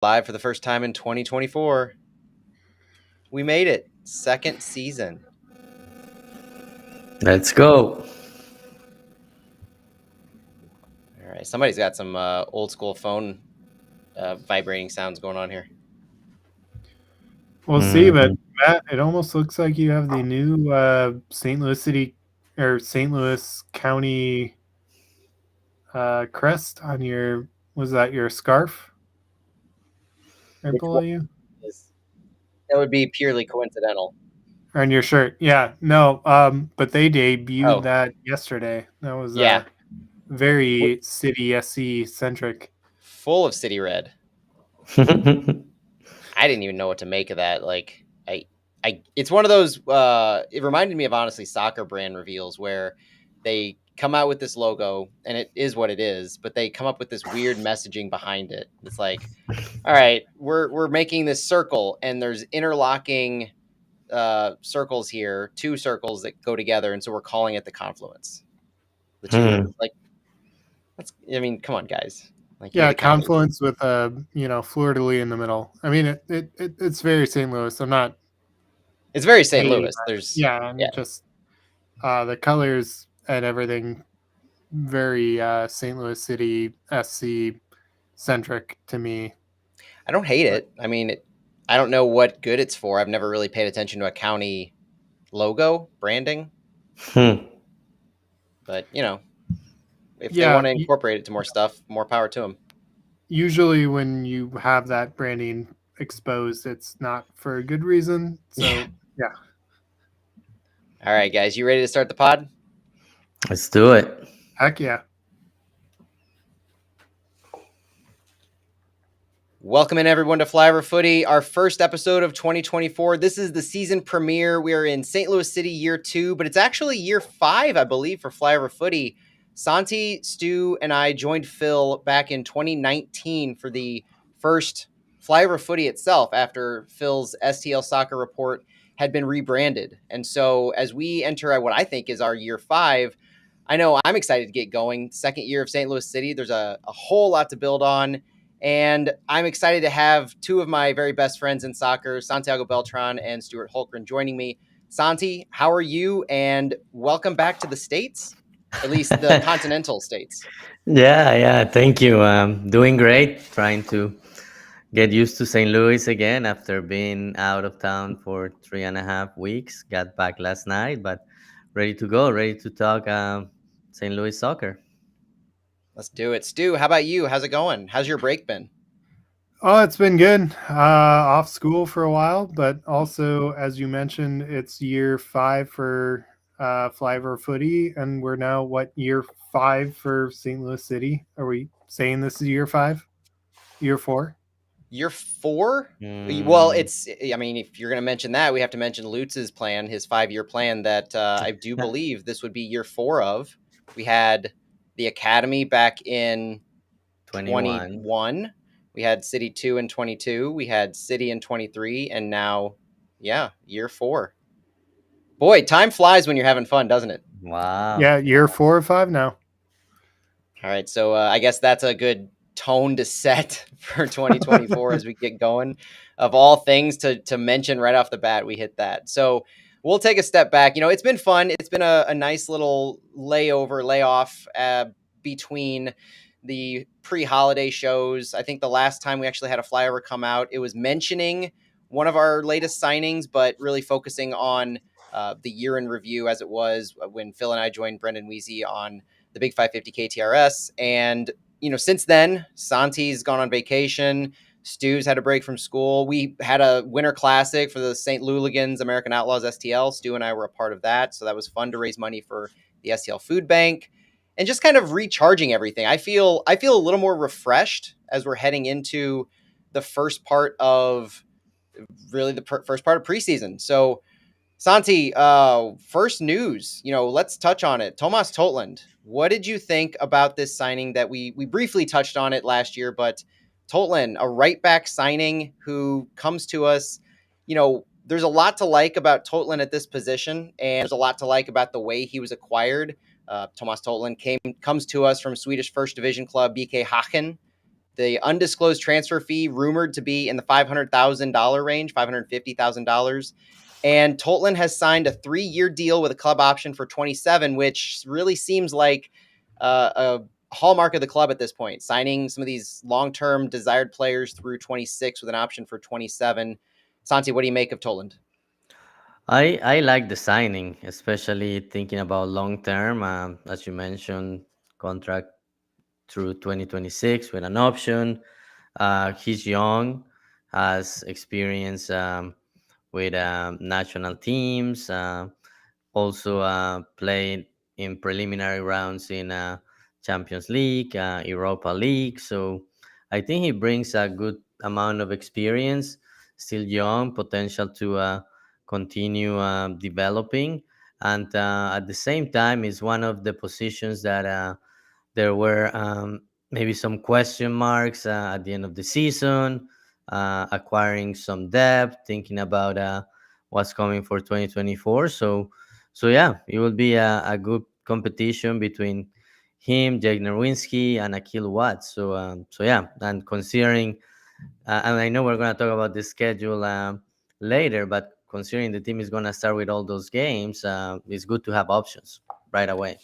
Live for the first time in 2024. We made it. Second season. Let's go. All right. Somebody's got some old school phone vibrating sounds going on here. We'll see, but Matt, it almost looks like you have the new St. Louis City or St. Louis County crest on your. Was that your scarf? Right Which below one you, is that? Would be purely coincidental. or on your shirt? Yeah, no. But they debuted Oh, that yesterday. That was yeah. very City SC centric. Full of city red. I didn't even know what to make of that. Like, it's one of those. It reminded me of honestly soccer brand reveals where they come out with this logo and it is what it is, but they come up with this weird messaging behind it. It's like, all right, we're making this circle and there's interlocking circles here, two circles that go together, and so we're calling it the confluence. The two rivers. Like, that's. I mean, come on, guys. Like, you're Yeah, the county. confluence with fleur de lis in the middle. I mean, it's very St. Louis. I'm not It's very St. hating Louis. that. There's Yeah, and just the colors and everything very St. Louis City SC centric to me. I don't hate it. I mean, I don't know what good it's for. I've never really paid attention to a county logo branding, but if they want to incorporate it to more stuff, more power to them. Usually, when you have that branding exposed, it's not for a good reason. So, yeah. All right, guys, you ready to start the pod? Let's do it. Heck yeah. Welcome in, everyone, to Flyover Footy, our first episode of 2024. This is the season premiere. We are in St. Louis City year 2, but it's actually year 5, I believe, for Flyover Footy. Santi, Stu, and I joined Phil back in 2019 for the first Flyover Footy itself after Phil's STL Soccer Report had been rebranded. And so as we enter what I think is our year 5, I know I'm excited to get going. Second year of St. Louis City. There's a whole lot to build on. And I'm excited to have two of my very best friends in soccer, Santiago Beltran and Stuart Holgren, joining me. Santi, how are you? And welcome back to the States, at least the continental states. Yeah. Thank you. Doing great. Trying to get used to St. Louis again after being out of town for 3.5 weeks. Got back last night, but ready to go. Ready to talk St. Louis soccer. Let's do it. Stu, how about you? How's it going? How's your break been? Oh, it's been good. Off school for a while, but also, as you mentioned, it's year 5 for Flyover Footy, and we're now year 5 for St. Louis City? Are we saying this is year 5? Year 4? Year 4? Well, I mean, if you're going to mention that, we have to mention Lutz's plan, his 5-year plan that I do believe this would be year 4 of. We had the academy back in 21. We had City 2 in 22. We had City in 23. And now, year 4. Boy, time flies when you're having fun, doesn't it? Wow. Yeah, year 4 or 5 now. All right. So I guess that's a good tone to set for 2024 as we get going. Of all things to mention right off the bat, we hit that. So we'll take a step back. It's been fun. It's been a nice little layoff between the pre-holiday shows. I think the last time we actually had a flyover come out, it was mentioning one of our latest signings, but really focusing on the year in review as it was when Phil and I joined Brendan Weezy on the Big 550 KTRS. And, since then, Santi's gone on vacation. Stu's had a break from school. We had a winter classic for the St. Louligans American Outlaws STL. Stu and I were a part of that. So that was fun to raise money for the STL Food Bank. And just kind of recharging everything. I feel a little more refreshed as we're heading into the first part of first part of preseason. So, Santi, first news. Let's touch on it. Tomas Totland. What did you think about this signing that we briefly touched on it last year? But Totland, a right back signing who comes to us. There's a lot to like about Totland at this position, and there's a lot to like about the way he was acquired. Tomas Totland comes to us from Swedish First Division club BK Häcken. the undisclosed transfer fee rumored to be in the $500,000 range, $550,000. And Tolton has signed a 3-year deal with a club option for 27, which really seems like a hallmark of the club at this point, signing some of these long-term desired players through 26 with an option for 27. Santi, what do you make of Toland? I like the signing, especially thinking about long term. As you mentioned, contract through 2026 with an option. He's young, has experience with national teams. Also played in preliminary rounds in Champions League, Europa League. So I think he brings a good amount of experience. Still young, potential to continue developing, and at the same time is one of the positions that there were maybe some question marks at the end of the season, acquiring some depth, thinking about what's coming for 2024. So yeah, it will be a good competition between him, Jake Nerwinski, and Akil Watts. So yeah, and considering, and I know we're going to talk about the schedule later, but considering the team is going to start with all those games, it's good to have options right away.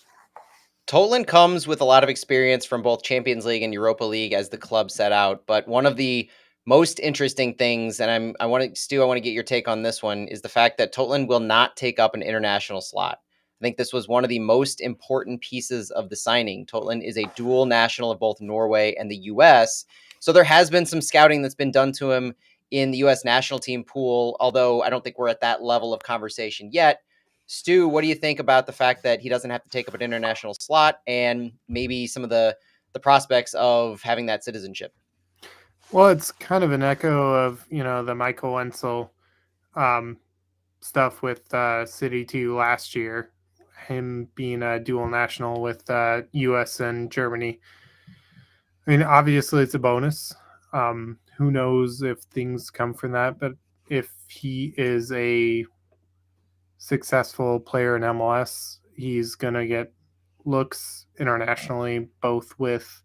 Toland comes with a lot of experience from both Champions League and Europa League as the club set out. But one of the most interesting things, and I want to get your take on this one, is the fact that Toland will not take up an international slot. I think this was one of the most important pieces of the signing. Toland is a dual national of both Norway and the US. So there has been some scouting that's been done to him in the US national team pool, although I don't think we're at that level of conversation yet. Stu, what do you think about the fact that he doesn't have to take up an international slot and maybe some of the prospects of having that citizenship? Well, it's kind of an echo of, the Michael Wenzel stuff with City 2 last year, him being a dual national with US and Germany. I mean, obviously it's a bonus. Who knows if things come from that, but if he is a successful player in MLS, he's going to get looks internationally, both with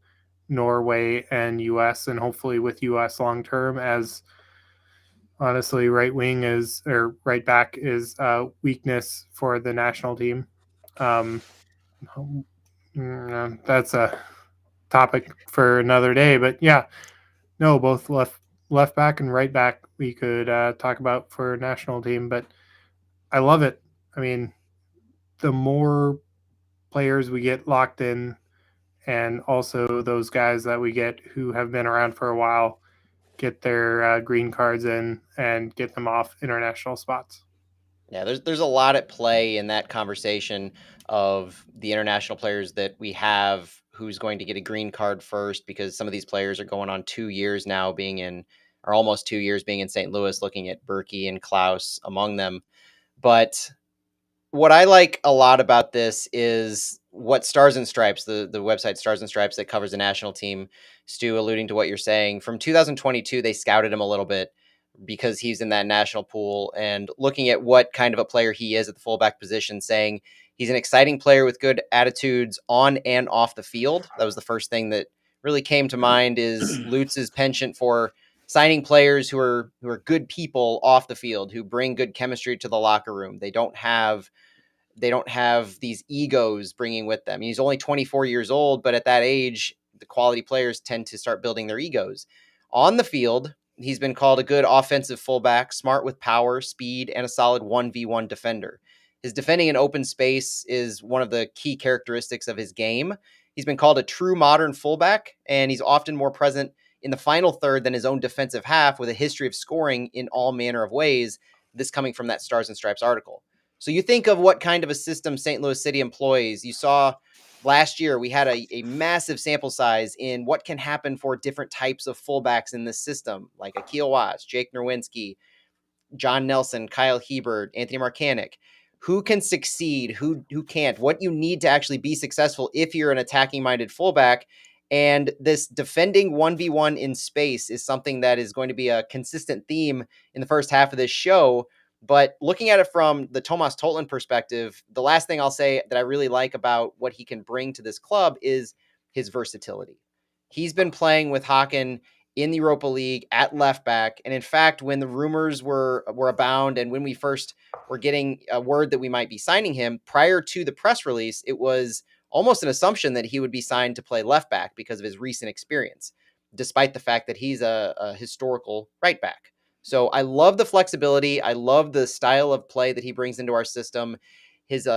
Norway and US, and hopefully with US long term, as honestly right back is a weakness for the national team. That's a topic for another day, but yeah, no, both left back and right back we could talk about for national team, but I love it. I mean, the more players we get locked in, and also those guys that we get who have been around for a while, get their green cards in and get them off international spots. Yeah, there's a lot at play in that conversation of the international players that we have, who's going to get a green card first, because some of these players are going on 2 years now or almost 2 years being in St. Louis, looking at Berkey and Klaus among them. But what I like a lot about this is what Stars and Stripes, the website Stars and Stripes that covers the national team, Stu, alluding to what you're saying, from 2022, they scouted him a little bit because he's in that national pool and looking at what kind of a player he is at the fullback position, saying he's an exciting player with good attitudes on and off the field. That was the first thing that really came to mind, is Lutz's penchant for signing players who are good people off the field, who bring good chemistry to the locker room. They don't have these egos bringing with them. He's only 24 years old, but at that age, the quality players tend to start building their egos. On the field, he's been called a good offensive fullback, smart with power, speed, and a solid 1v1 defender. His defending in open space is one of the key characteristics of his game. He's been called a true modern fullback, and he's often more present in the final third than his own defensive half, with a history of scoring in all manner of ways. This coming from that Stars and Stripes article. So you think of what kind of a system St. Louis City employs. You saw last year we had a massive sample size in what can happen for different types of fullbacks in this system, like Akil Watts, Jake Nerwinski, John Nelson, Kyle Hebert, Anthony Markanek. Who can succeed? Who can't? What you need to actually be successful if you're an attacking-minded fullback. And this defending 1v1 in space is something that is going to be a consistent theme in the first half of this show. But looking at it from the Tomas Tolton perspective, the last thing I'll say that I really like about what he can bring to this club is his versatility. he's been playing with Haken in the Europa League at left back. And in fact, when the rumors were abound and when we first were getting a word that we might be signing him, prior to the press release, it was almost an assumption that he would be signed to play left back because of his recent experience, despite the fact that he's a historical right back. So I love the flexibility. I love the style of play that he brings into our system. His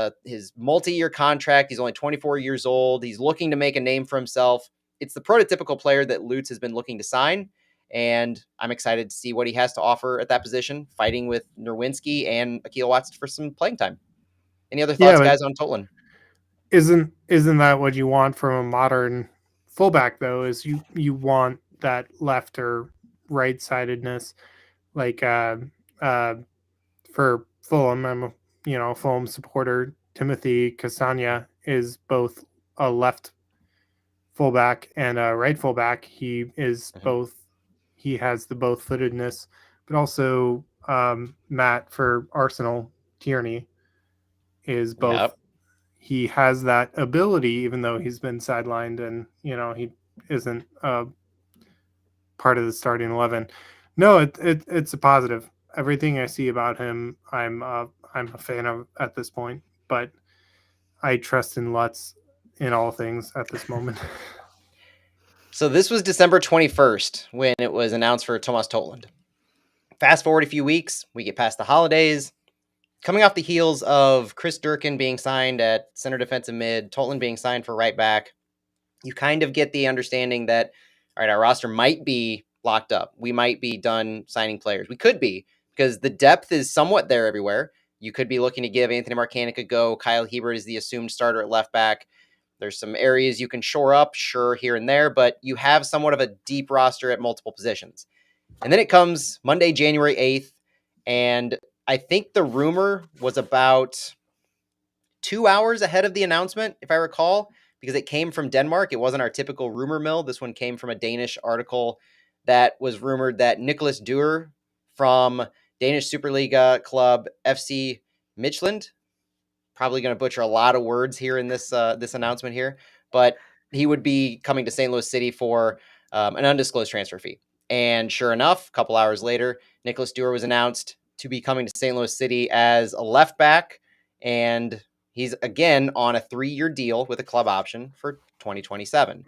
multi-year contract. He's only 24 years old. He's looking to make a name for himself. It's the prototypical player that Lutz has been looking to sign, and I'm excited to see what he has to offer at that position, fighting with Nerwinski and Akil Watts for some playing time. Any other thoughts, guys, on Totland? Isn't that what you want from a modern fullback though? Is you want that left or right sidedness, like for Fulham. I'm a Fulham supporter. Timothy Castagna is both a left fullback and a right fullback. He is both. He has the both footedness, but also Matt for Arsenal, Tierney is both. Yep. He has that ability, even though he's been sidelined and he isn't part of the starting 11. No, it's a positive. Everything I see about him, I'm a fan of at this point. But I trust in Lutz in all things at this moment. So this was December 21st when it was announced for Tomas Totland. Fast forward a few weeks, we get past the holidays. Coming off the heels of Chris Durkin being signed at center defensive mid, Totland being signed for right back, you kind of get the understanding that, all right, our roster might be locked up. We might be done signing players. We could be, because the depth is somewhat there everywhere. You could be looking to give Anthony Marcanic a go. Kyle Hebert is the assumed starter at left back. There's some areas you can shore up, sure, here and there, but you have somewhat of a deep roster at multiple positions. And then it comes Monday, January 8th, and I think the rumor was about 2 hours ahead of the announcement, if I recall, because it came from Denmark. It wasn't our typical rumor mill. This one came from a Danish article that was rumored that Nicholas Dewar from Danish Superliga club FC Midtjylland, probably going to butcher a lot of words here in this announcement here, but he would be coming to St. Louis City for an undisclosed transfer fee. And sure enough, a couple hours later, Nicholas Dewar was announced to be coming to St. Louis City as a left back, and he's again on a 3-year deal with a club option for 2027.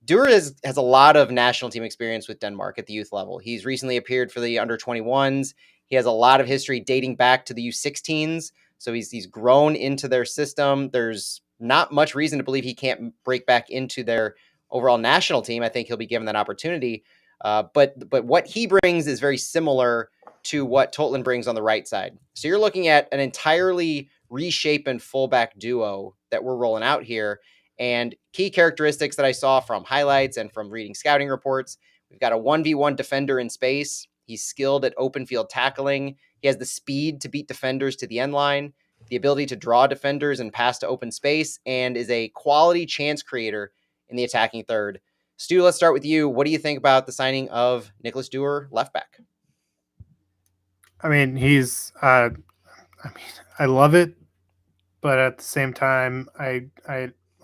Dewar has a lot of national team experience with Denmark at the youth level. He's recently appeared for the under 21s. He has a lot of history dating back to the U16s. So he's grown into their system. There's not much reason to believe he can't break back into their overall national team. I think he'll be given that opportunity. But what he brings is very similar to what Totland brings on the right side. So you're looking at an entirely reshapen fullback duo that we're rolling out here. And key characteristics that I saw from highlights and from reading scouting reports, we've got a 1v1 defender in space. He's skilled at open field tackling. He has the speed to beat defenders to the end line, the ability to draw defenders and pass to open space, and is a quality chance creator in the attacking third. Stu, let's start with you. What do you think about the signing of Nicholas Dewar, left back? I mean, I love it, but at the same time,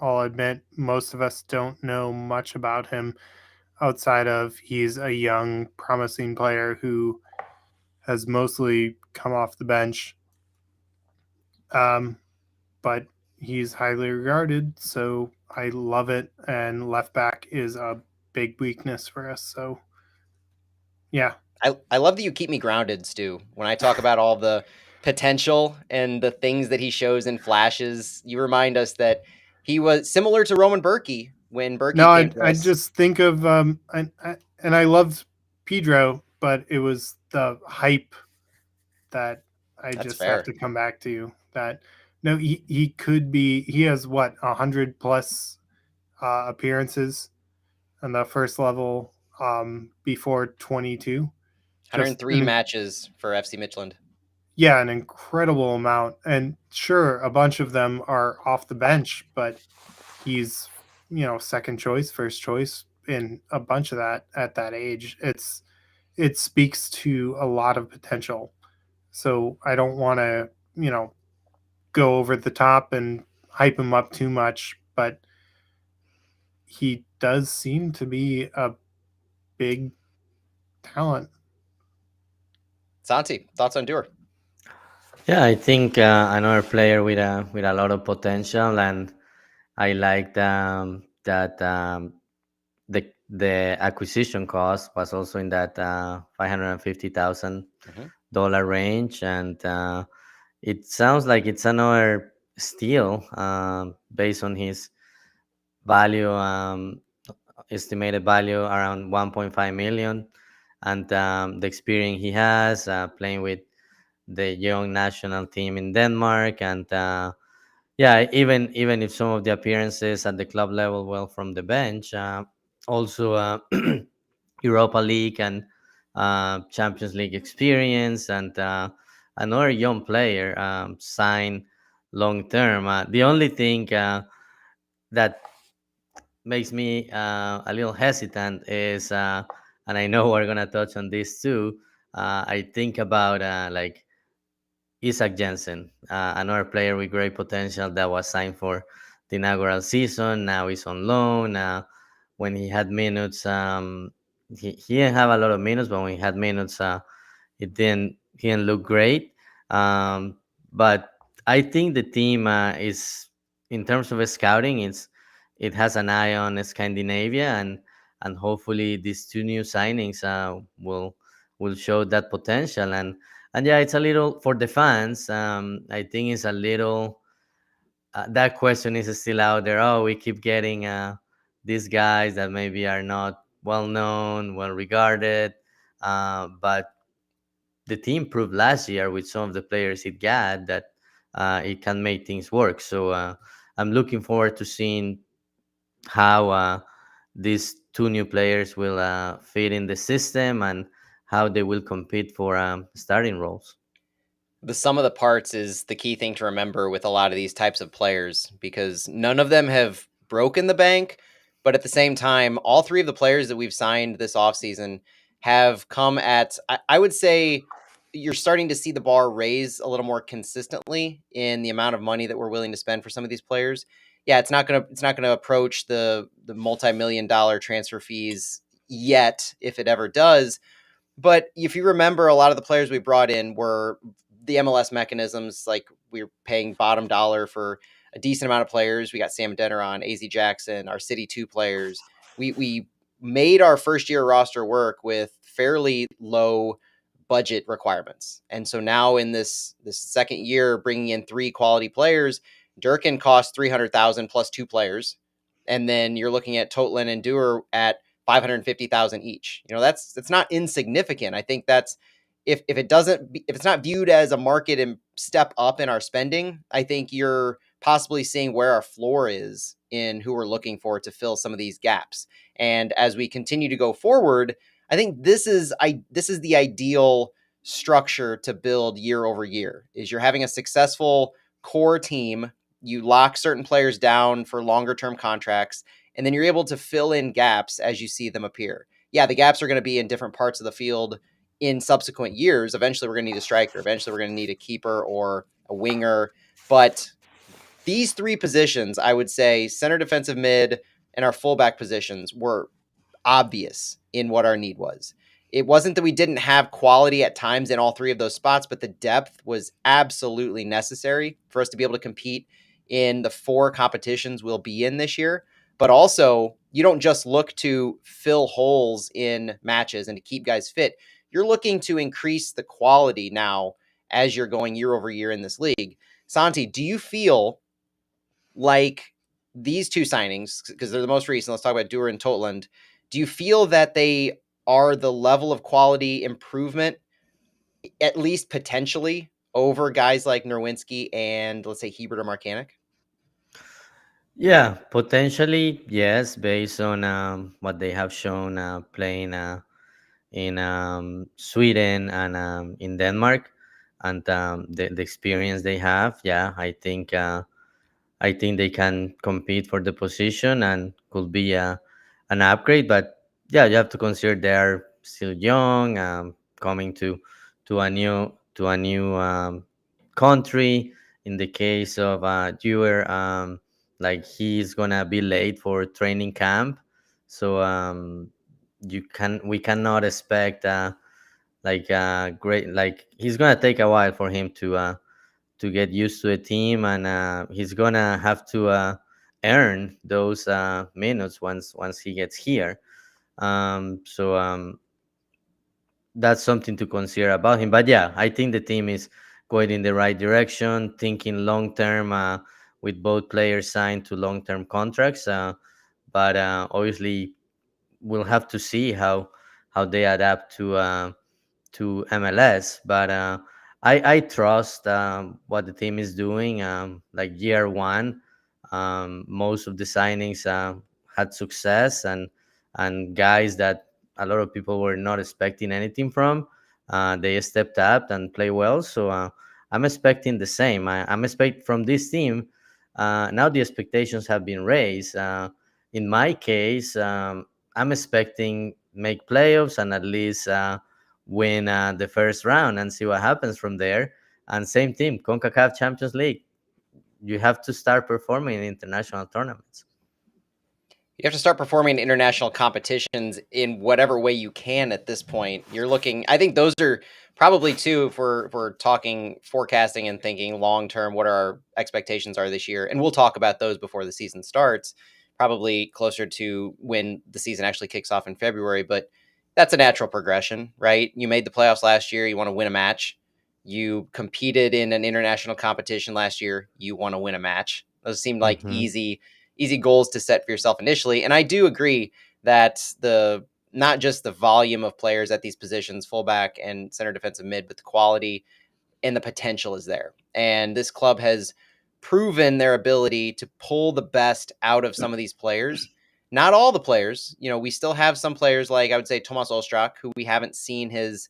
I'll admit most of us don't know much about him outside of he's a young, promising player who has mostly come off the bench. But he's highly regarded, so I love it. And left back is a big weakness for us. So, yeah. I love that you keep me grounded, Stu. When I talk about all the potential and the things that he shows in flashes, you remind us that he was similar to Roman Berkey when Berkey came to us. I just think of and I loved Pedro, but it was the hype that That's just fair. have to come back to. That no, he could be. He has what 100 plus appearances on the first level before 22. 103 matches for FC Midtjylland. Yeah, an incredible amount. And sure, a bunch of them are off the bench, but he's, second choice, first choice in a bunch of that at that age. It speaks to a lot of potential. So I don't want to, go over the top and hype him up too much, but he does seem to be a big talent. Santi, thoughts on Dewar? Yeah, I think another player with a lot of potential, and I liked that the acquisition cost was also in that Hmm. $550,000 range, and it sounds like it's another steal based on his value, estimated value around 1.5 million, and the experience he has playing with the young national team in Denmark, and yeah, even if some of the appearances at the club level, well, from the bench, also Europa League and Champions League experience, and another young player signed long term. The only thing that makes me a little hesitant is, and I know we're gonna touch on this too. I think about like Isaac Jensen, another player with great potential that was signed for the inaugural season. Now he's on loan. When he had minutes, he didn't have a lot of minutes, but when he had minutes, he didn't look great. Um, but I think the team is, in terms of scouting, it has an eye on Scandinavia, and hopefully these two new signings will show that potential. And yeah, it's a little for the fans. I think it's a little that question is still out there. Oh, we keep getting these guys that maybe are not well known, well regarded, but the team proved last year with some of the players it got that it can make things work. So I'm looking forward to seeing how these two new players will fit in the system and how they will compete for starting roles. The sum of the parts is the key thing to remember with a lot of these types of players, because none of them have broken the bank, but at the same time, all three of the players that we've signed this offseason have come at, I would say, you're starting to see the bar raise a little more consistently in the amount of money that we're willing to spend for some of these players. Yeah, it's not gonna approach the multi-million dollar transfer fees yet, if it ever does. But if you remember, a lot of the players we brought in were the MLS mechanisms. Like, we were paying bottom dollar for a decent amount of players. We got Sam Deneron, AZ Jackson, our City 2 players. We made our first year roster work with fairly low budget requirements. And so now in this second year, bringing in three quality players, Durkin cost 300,000 plus two players. And then you're looking at Totlin and Dewar at 550,000 each. That's not insignificant. I think that's, if if it's not viewed as a market and step up in our spending, I think you're possibly seeing where our floor is in who we're looking for to fill some of these gaps. And as we continue to go forward, I think this is the ideal structure to build year over year. Is you're having a successful core team, you lock certain players down for longer term contracts, and then you're able to fill in gaps as you see them appear. Yeah, the gaps are going to be in different parts of the field in subsequent years. Eventually, we're going to need a striker. Eventually, we're going to need a keeper or a winger. But these three positions, I would say, center, defensive mid, and our fullback positions were obvious in what our need was. It wasn't that we didn't have quality at times in all three of those spots, but the depth was absolutely necessary for us to be able to compete in the four competitions we'll be in this year. But also, you don't just look to fill holes in matches and to keep guys fit. You're looking to increase the quality now as you're going year over year in this league. Santi, do you feel like these two signings, because they're the most recent, let's talk about Dewar and Totland, do you feel that they are the level of quality improvement, at least potentially, over guys like Nerwinski and, let's say, Hebert or Marcanic? Yeah, potentially yes, based on what they have shown playing in Sweden and in Denmark, and the experience they have. Yeah, I think they can compete for the position and could be an upgrade. But yeah, you have to consider they are still young, coming to a new country. In the case of Dewar, like he's gonna be late for training camp, so we cannot expect like great, like he's gonna take a while for him to get used to a team, and he's gonna have to earn those minutes once he gets here. So that's something to consider about him. But yeah, I think the team is going in the right direction, thinking long term, with both players signed to long term contracts. But obviously, we'll have to see how they adapt to MLS. But I trust what the team is doing. Like year one, most of the signings had success, and guys that a lot of people were not expecting anything from, they stepped up and play well. So I'm expecting the same. I'm expect from this team. Now the expectations have been raised. In my case, I'm expecting make playoffs and at least win the first round and see what happens from there. And same team, CONCACAF Champions League. You have to start performing in international tournaments. You have to start performing in international competitions in whatever way you can at this point. You're looking, I think those are probably two, if we're talking forecasting and thinking long term, what our expectations are this year. And we'll talk about those before the season starts, probably closer to when the season actually kicks off in February. But that's a natural progression, right? You made the playoffs last year, you want to win a match. You competed in an international competition last year, you want to win a match. Those seemed like Hmm. easy goals to set for yourself initially. And I do agree that the not just the volume of players at these positions, fullback and center defensive mid, but the quality and the potential is there. And this club has proven their ability to pull the best out of some of these players. Not all the players, we still have some players like I would say Tomas Ostrak, who we haven't seen his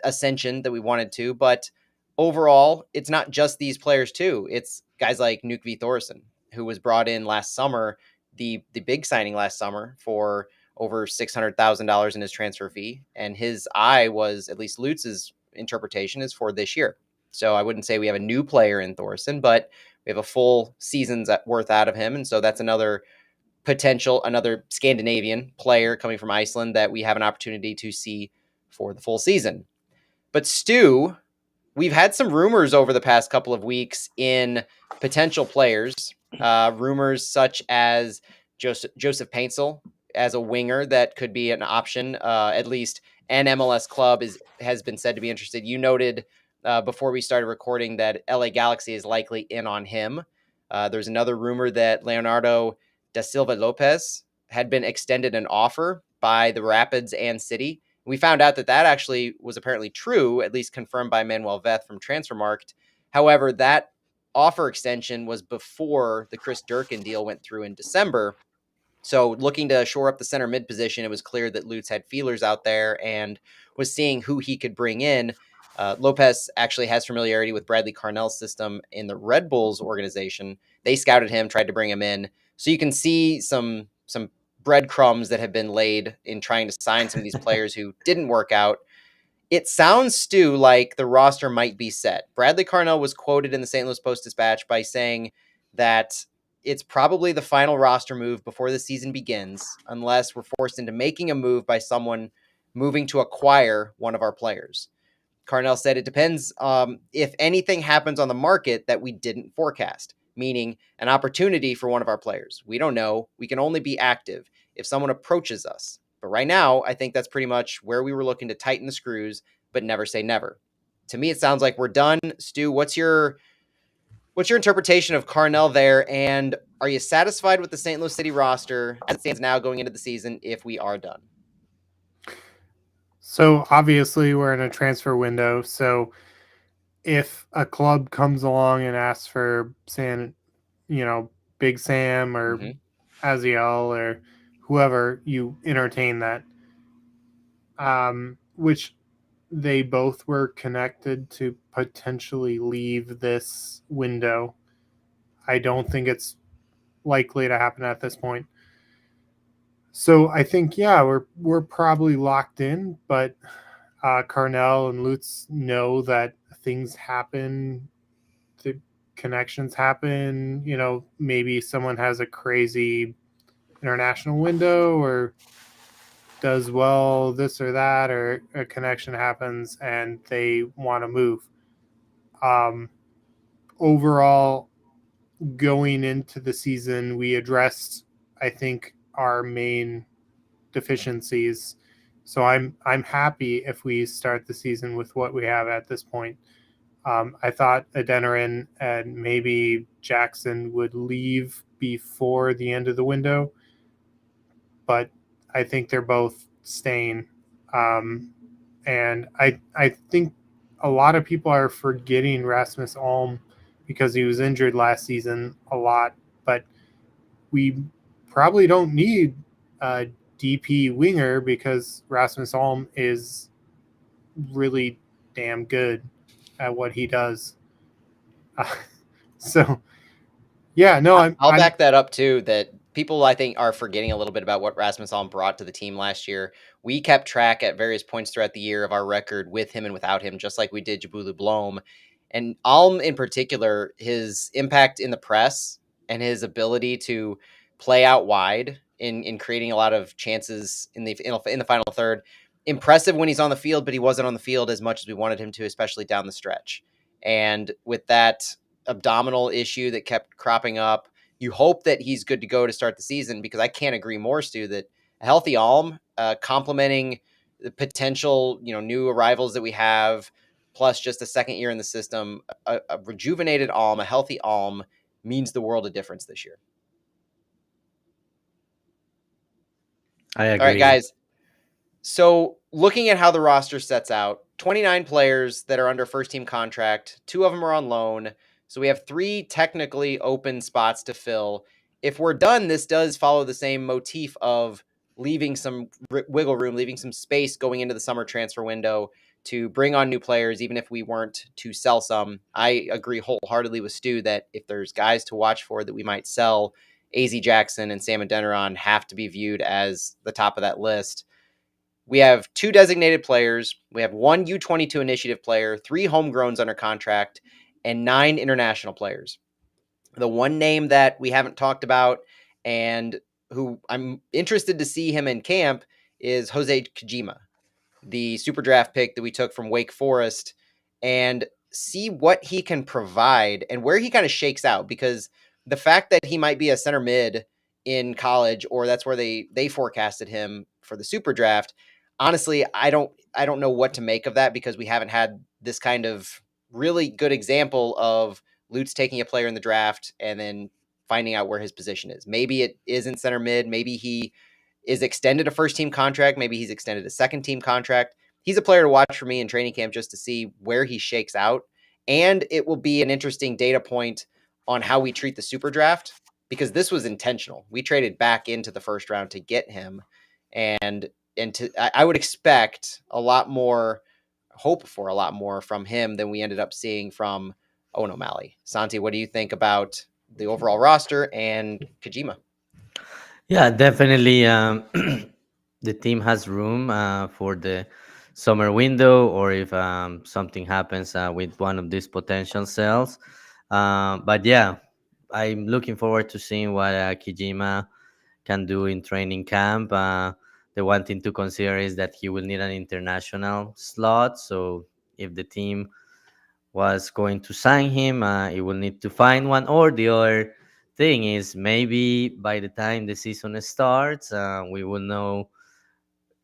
ascension that we wanted to, but overall, it's not just these players too. It's guys like Nuke V. Thorson, who was brought in last summer, the big signing last summer for over $600,000 in his transfer fee, and his eye was, at least Lutz's interpretation, is for this year. So I wouldn't say we have a new player in Thorson, but we have a full season's worth out of him, and so that's another potential, another Scandinavian player coming from Iceland that we have an opportunity to see for the full season. But Stu, we've had some rumors over the past couple of weeks in potential players. Rumors such as Joseph Paintsel as a winger that could be an option. At least an MLS club has been said to be interested. You noted before we started recording that LA Galaxy is likely in on him. There's another rumor that Leonardo da Silva Lopez had been extended an offer by the Rapids and City. We found out that actually was apparently true, at least confirmed by Manuel Veth from Transfermarkt. However, that offer extension was before the Chris Durkin deal went through in December. So looking to shore up the center mid position, it was clear that Lutz had feelers out there and was seeing who he could bring in. Lopez actually has familiarity with Bradley Carnell's system in the Red Bulls organization. They scouted him, tried to bring him in. So you can see some breadcrumbs that have been laid in trying to sign some of these players who didn't work out. It sounds, Stu, like the roster might be set. Bradley Carnell was quoted in the St. Louis Post-Dispatch by saying that it's probably the final roster move before the season begins, unless we're forced into making a move by someone moving to acquire one of our players. Carnell said it depends if anything happens on the market that we didn't forecast, meaning an opportunity for one of our players. We don't know. We can only be active if someone approaches us. But right now, I think that's pretty much where we were looking to tighten the screws, but never say never. To me, it sounds like we're done. Stu, what's your interpretation of Carnell there? And are you satisfied with the St. Louis City roster as it stands now going into the season if we are done? So obviously we're in a transfer window. So if a club comes along and asks for Big Sam or Aziel or whoever, you entertain that. Which they both were connected to potentially leave this window. I don't think it's likely to happen at this point. So I think, yeah, we're probably locked in, but Carnell and Lutz know that things happen. connections happen. Maybe someone has a crazy international window or does well this or that, or a connection happens and they want to move. Um, Overall, going into the season, we addressed, I think, our main deficiencies. So I'm happy if we start the season with what we have at this point. I thought Adeniran and maybe Jackson would leave before the end of the window, but I think they're both staying. And I think a lot of people are forgetting Rasmus Alm because he was injured last season a lot, but we probably don't need a DP winger because Rasmus Alm is really damn good at what he does. Uh, so yeah, no, I'll I'm back that up too. That people I think are forgetting a little bit about what Rasmus Alm brought to the team last year. We kept track at various points throughout the year of our record with him and without him, just like we did Jabulu Blom. And Alm in particular, his impact in the press and his ability to play out wide in creating a lot of chances in the final third. Impressive when he's on the field, but he wasn't on the field as much as we wanted him to, especially down the stretch. And with that abdominal issue that kept cropping up, you hope that he's good to go to start the season, because I can't agree more, Stu, that a healthy Alm, complementing the potential, new arrivals that we have, plus just a second year in the system, a rejuvenated Alm, a healthy Alm means the world of difference this year. I All right, agree. guys. So looking at how the roster sets out, 29 players that are under first team contract, 2 of them are on loan. So we have 3 technically open spots to fill. If we're done, this does follow the same motif of leaving some wiggle room, leaving some space going into the summer transfer window to bring on new players, even if we weren't to sell some. I agree wholeheartedly with Stu that if there's guys to watch for that we might sell, AZ Jackson and Sam Adeniran have to be viewed as the top of that list. We have 2 designated players. We have 1 U22 initiative player, 3 homegrowns under contract, and 9 international players. The one name that we haven't talked about and who I'm interested to see him in camp is Jose Kajima, the super draft pick that we took from Wake Forest, and see what he can provide and where he kind of shakes out, because the fact that he might be a center mid in college, or that's where they forecasted him for the super draft, honestly, I don't know what to make of that, because we haven't had this kind of really good example of Lutz taking a player in the draft and then finding out where his position is. Maybe it isn't center mid, maybe he is extended a first team contract. Maybe he's extended a second team contract. He's a player to watch for me in training camp just to see where he shakes out. And it will be an interesting data point on how we treat the super draft, because this was intentional. We traded back into the first round to get him. I would expect a lot more, hope for a lot more from him than we ended up seeing from Owen O'Malley. Santi, what do you think about the overall roster and Kajima? Yeah, definitely. The team has room for the summer window, or if something happens with one of these potential sales. But yeah, I'm looking forward to seeing what Kijima can do in training camp. The one thing to consider is that he will need an international slot. So if the team was going to sign him, it will need to find one. Or the other thing is, maybe by the time the season starts, we will know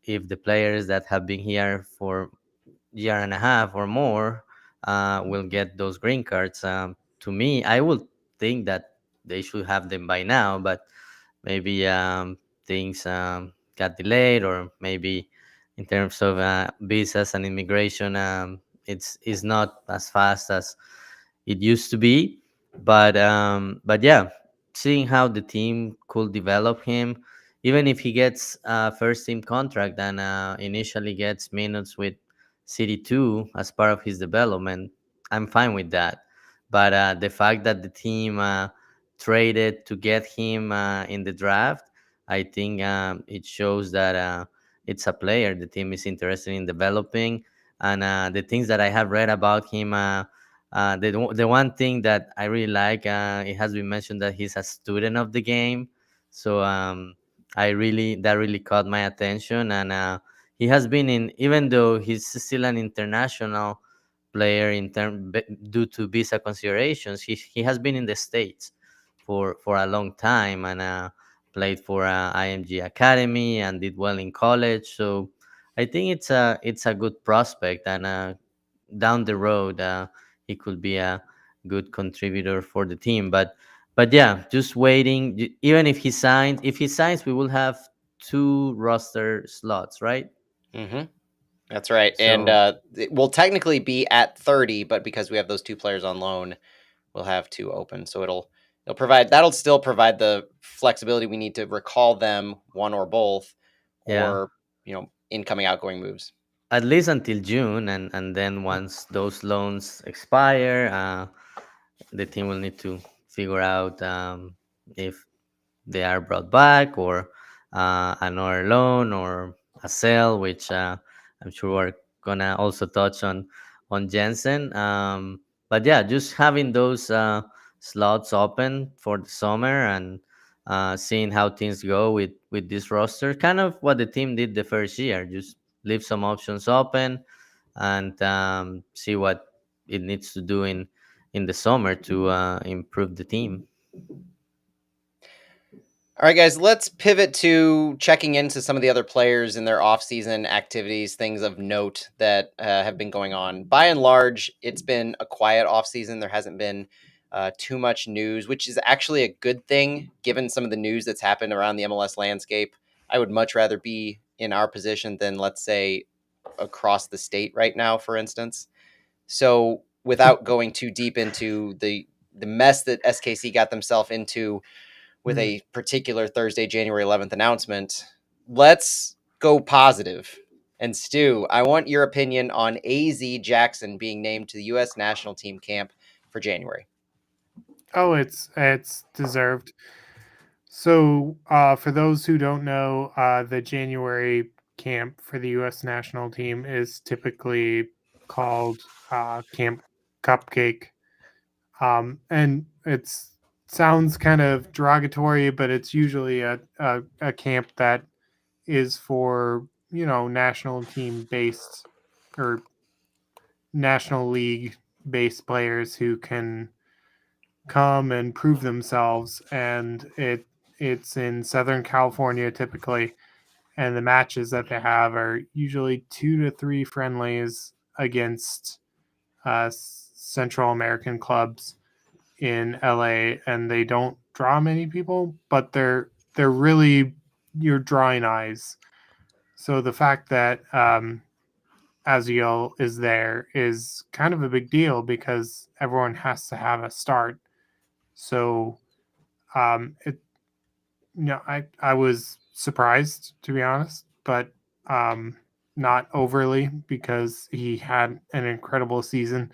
if the players that have been here for year and a half or more will get those green cards. To me, I would think that they should have them by now, but maybe things got delayed, or maybe in terms of visas and immigration, it's not as fast as it used to be. But yeah, seeing how the team could develop him, even if he gets a first team contract and initially gets minutes with City 2 as part of his development, I'm fine with that. But the fact that the team traded to get him in the draft, I think it shows that it's a player the team is interested in developing. And the things that I have read about him, The one thing that I really like, it has been mentioned that he's a student of the game, so that really caught my attention, and he has been in, even though he's still an international player due to visa considerations, he has been in the States for a long time, and played for IMG Academy and did well in college. So I think it's a good prospect, and down the road, he could be a good contributor for the team. But yeah, just waiting. Even if he signs, we will have two roster slots, right? Mm-hmm. That's right. And So it will technically be at 30, but because we have those two players on loan, we'll have two open. So that'll still provide the flexibility we need to recall them, one or both, yeah, or incoming outgoing moves. at least until June, and then once those loans expire, the team will need to figure out if they are brought back, or another loan, or a sale, which I'm sure we're gonna also touch on Jensen. But yeah, just having those slots open for the summer, and seeing how things go with this roster, kind of what the team did the first year. Just leave some options open, and see what it needs to do in the summer to improve the team. All right, guys, let's pivot to checking into some of the other players in their off-season activities, things of note that have been going on. By and large, it's been a quiet off-season. There hasn't been too much news, which is actually a good thing given some of the news that's happened around the MLS landscape. I would much rather be in our position than, let's say, across the state right now, for instance. So, without going too deep into the mess that SKC got themselves into with a particular Thursday, January 11th announcement, let's go positive. And Stu, I want your opinion on AZ Jackson being named to the U.S. national team camp for January. Oh, it's deserved. So, for those who don't know, the January camp for the U.S. national team is typically called Camp Cupcake, and it's sounds kind of derogatory, but it's usually a camp that is for national team based or national league based players who can come and prove themselves, and it's in Southern California typically, and the matches that they have are usually 2 to 3 friendlies against Central American clubs in LA, and they don't draw many people, but they're really, you're drawing eyes. So the fact that Aziel is there is kind of a big deal because everyone has to have a start. So it I was surprised, to be honest, but um not overly, because he had an incredible season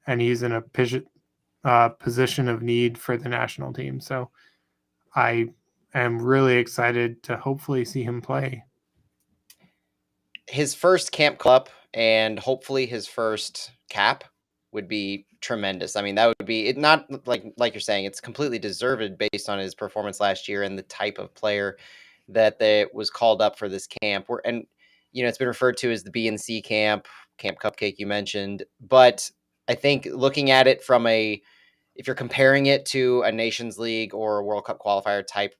and he's in a position of need for the national team. So I am really excited to hopefully see him play. His first Camp Cup and hopefully his first cap would be tremendous. I mean, that would be it. Not like you're saying, it's completely deserved based on his performance last year and the type of player that they was called up for this camp. And it's been referred to as the BNC camp, Camp Cupcake you mentioned, but I think looking at it from if you're comparing it to a Nations League or a World Cup qualifier type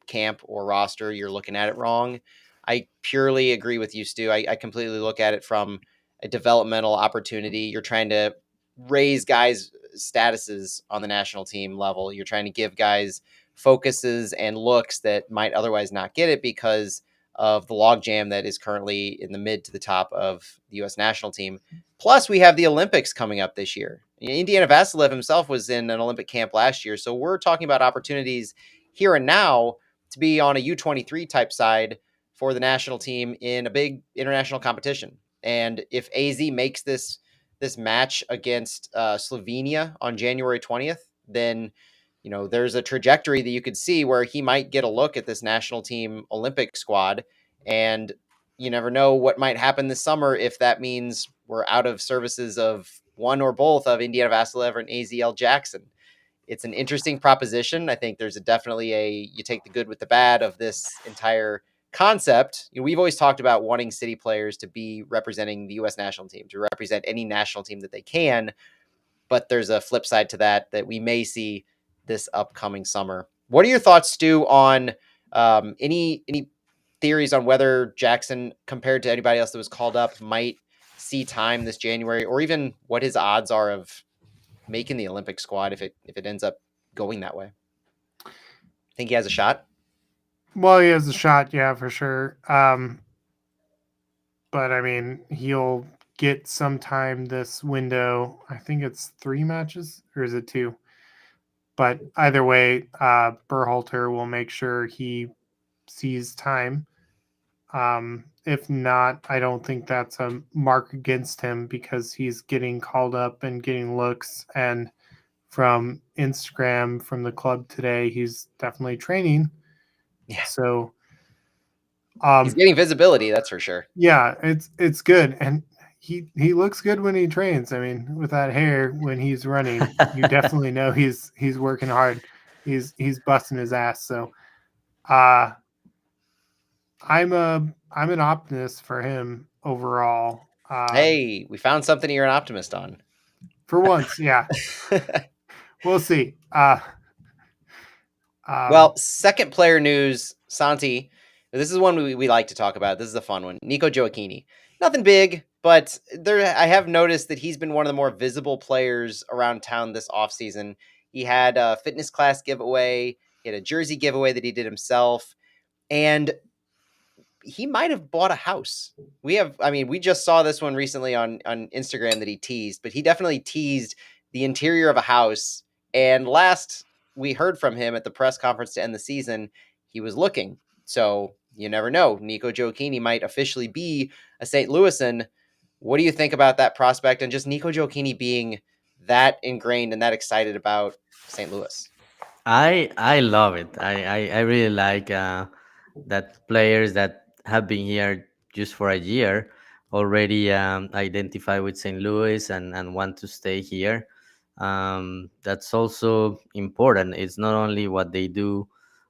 camp or roster, you're looking at it wrong. I purely agree with you, Stu. I completely look at it from a developmental opportunity. You're trying to raise guys' statuses on the national team level. You're trying to give guys focuses and looks that might otherwise not get it because of the logjam that is currently in the mid to the top of the U.S. national team. Plus, we have the Olympics coming up this year. Indiana Vassilev himself was in an Olympic camp last year. So we're talking about opportunities here and now to be on a U23 type side for the national team in a big international competition. And if AZ makes this match against Slovenia on January 20th, then there's a trajectory that you could see where he might get a look at this national team Olympic squad. And you never know what might happen this summer if that means we're out of services of one or both of Indiana Vassilev and AZL Jackson. It's an interesting proposition. I think there's definitely you take the good with the bad of this entire concept. We've always talked about wanting city players to be representing the U.S. national team, to represent any national team that they can. But there's a flip side to that we may see this upcoming summer. What are your thoughts, Stu, on any theories on whether Jackson, compared to anybody else that was called up, might see time this January, or even what his odds are of making the Olympic squad if it ends up going that way? Think he has a shot? Well, he has a shot, yeah, for sure. But I mean, he'll get some time this window. I think it's 3 matches, or is it 2? But either way, Berhalter will make sure he sees time. If not, I don't think that's a mark against him because he's getting called up and getting looks. And from Instagram, from the club today, he's definitely training. Yeah. So he's getting visibility, that's for sure. Yeah, it's good. And he looks good when he trains. I mean, with that hair, when he's running, you definitely know he's working hard. He's busting his ass. So I'm an optimist for him overall. Hey, we found something you're an optimist on. For once, yeah. We'll see. Well, second player news, Santi. This is one we like to talk about. This is a fun one. Nico Gioacchini. Nothing big, but I have noticed that he's been one of the more visible players around town this offseason. He had a fitness class giveaway. He had a jersey giveaway that he did himself. And he might have bought a house. We just saw this one recently on Instagram that he teased, but he definitely teased the interior of a house. And last we heard from him at the press conference to end the season, he was looking. So you never know. Nico Gioacchini might officially be a St. Louisan. What do you think about that prospect and just Nico Gioacchini being that ingrained and that excited about St. Louis? I love it. I really like that players that have been here just for a year already identify with St. Louis and want to stay here. That's also important. It's not only what they do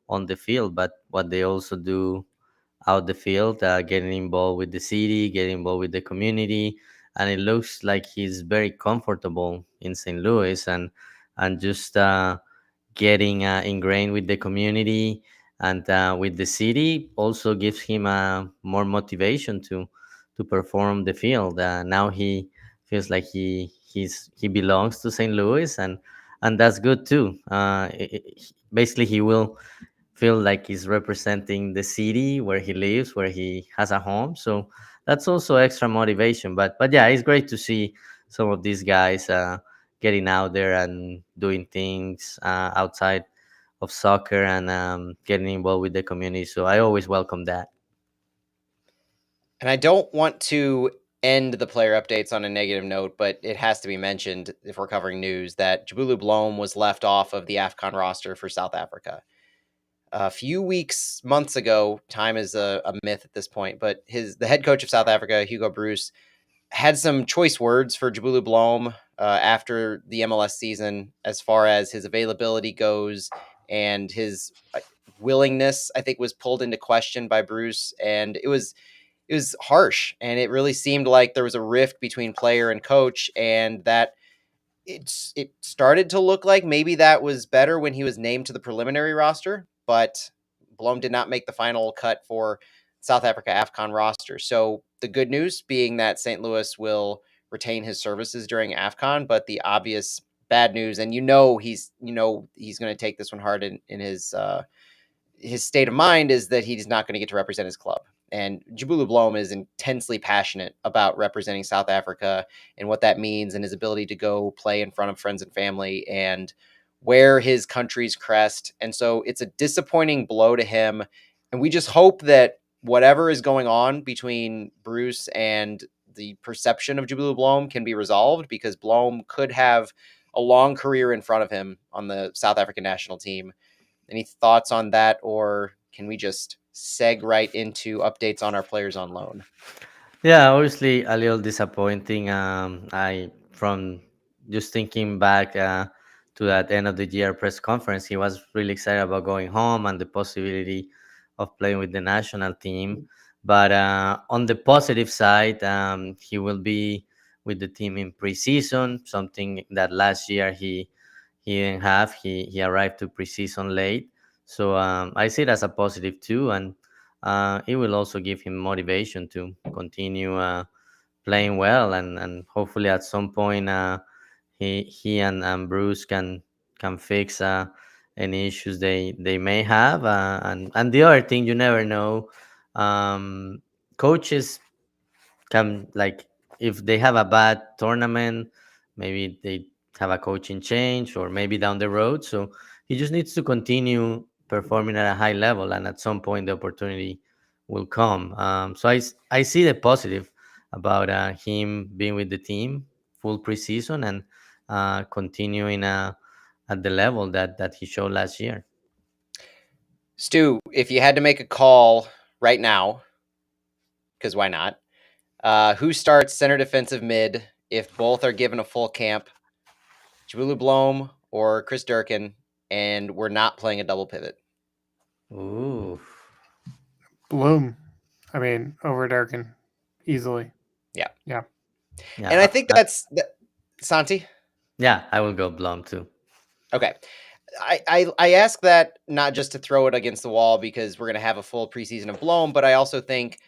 on the field, but what they also do out the field, getting involved with the city, getting involved with the community, and it looks like he's very comfortable in St. Louis and just getting ingrained with the community and with the city also gives him more motivation to perform the field. Now he feels like he belongs to St. Louis and that's good too. Basically, he will feel like he's representing the city where he lives, where he has a home. So that's also extra motivation. But yeah, it's great to see some of these guys getting out there and doing things outside of soccer and getting involved with the community. So I always welcome that. And I don't want to end the player updates on a negative note, but it has to be mentioned if we're covering news that Jabulu Blom was left off of the AFCON roster for South Africa. A few months ago, time is a myth at this point, but the head coach of South Africa, Hugo Bruce, had some choice words for Jabulu Blom after the MLS season as far as his availability goes, and his willingness, I think, was pulled into question by Bruce, and it was harsh, and it really seemed like there was a rift between player and coach, and that it started to look like maybe that was better when he was named to the preliminary roster, but Blom did not make the final cut for South Africa AFCON roster. So the good news being that St. Louis will retain his services during AFCON, but the obvious bad news, and he's going to take this one hard in his state of mind, is that he's not going to get to represent his club. And Jabulu Blom is intensely passionate about representing South Africa and what that means and his ability to go play in front of friends and family and wear his country's crest. And so it's a disappointing blow to him. And we just hope that whatever is going on between Bruce and the perception of Jabulu Blom can be resolved, because Blom could have a long career in front of him on the South African national team. Any thoughts on that, or can we just seg right into updates on our players on loan? Yeah, obviously a little disappointing. from just thinking back to that end of the year press conference, he was really excited about going home and the possibility of playing with the national team. But on the positive side, he will be with the team in preseason, something that last year he didn't have. He arrived to preseason late, so I see it as a positive too, and it will also give him motivation to continue playing well, and hopefully at some point he and Bruce can fix any issues they may have, and the other thing, you never know. Coaches can, like, if they have a bad tournament, maybe they have a coaching change or maybe down the road, so he just needs to continue performing at a high level, and at some point the opportunity will come. So I see the positive about him being with the team full preseason and continuing at the level that he showed last year. Stu, if you had to make a call right now, because why not? Who starts center defensive mid if both are given a full camp? Jabulu Blom or Chris Durkin, and we're not playing a double pivot. Ooh. Bloom. I mean, over Durkin easily. Yeah. Yeah, And I think that's Santi. Yeah, I will go Blum too. Okay. I ask that not just to throw it against the wall because we're going to have a full preseason of Blom, but I also think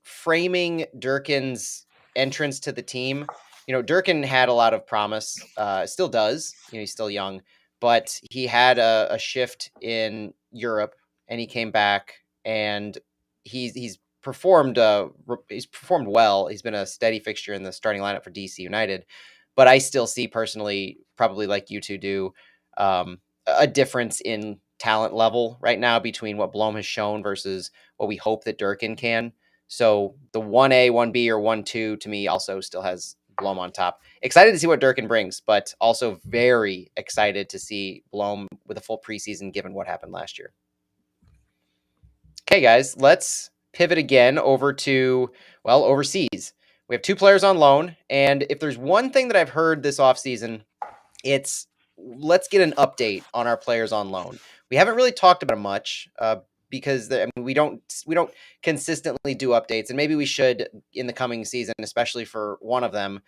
framing Durkin's entrance to the team, Durkin had a lot of promise, still does, he's still young, but he had a shift in Europe and he came back and he's performed well. He's been a steady fixture in the starting lineup for DC United, but I still see personally, probably like you two do, a difference in talent level right now between what Blom has shown versus what we hope that Durkin can. So the 1A, 1B, or 1-2 to me also still has Blom on top. Excited to see what Durkin brings, but also very excited to see Blom with a full preseason given what happened last year. Okay, guys, let's pivot again over to, overseas. We have 2 players on loan, and if there's one thing that I've heard this offseason, it's let's get an update on our players on loan. We haven't really talked about it much because we don't consistently do updates, and maybe we should in the coming season, especially for one of them.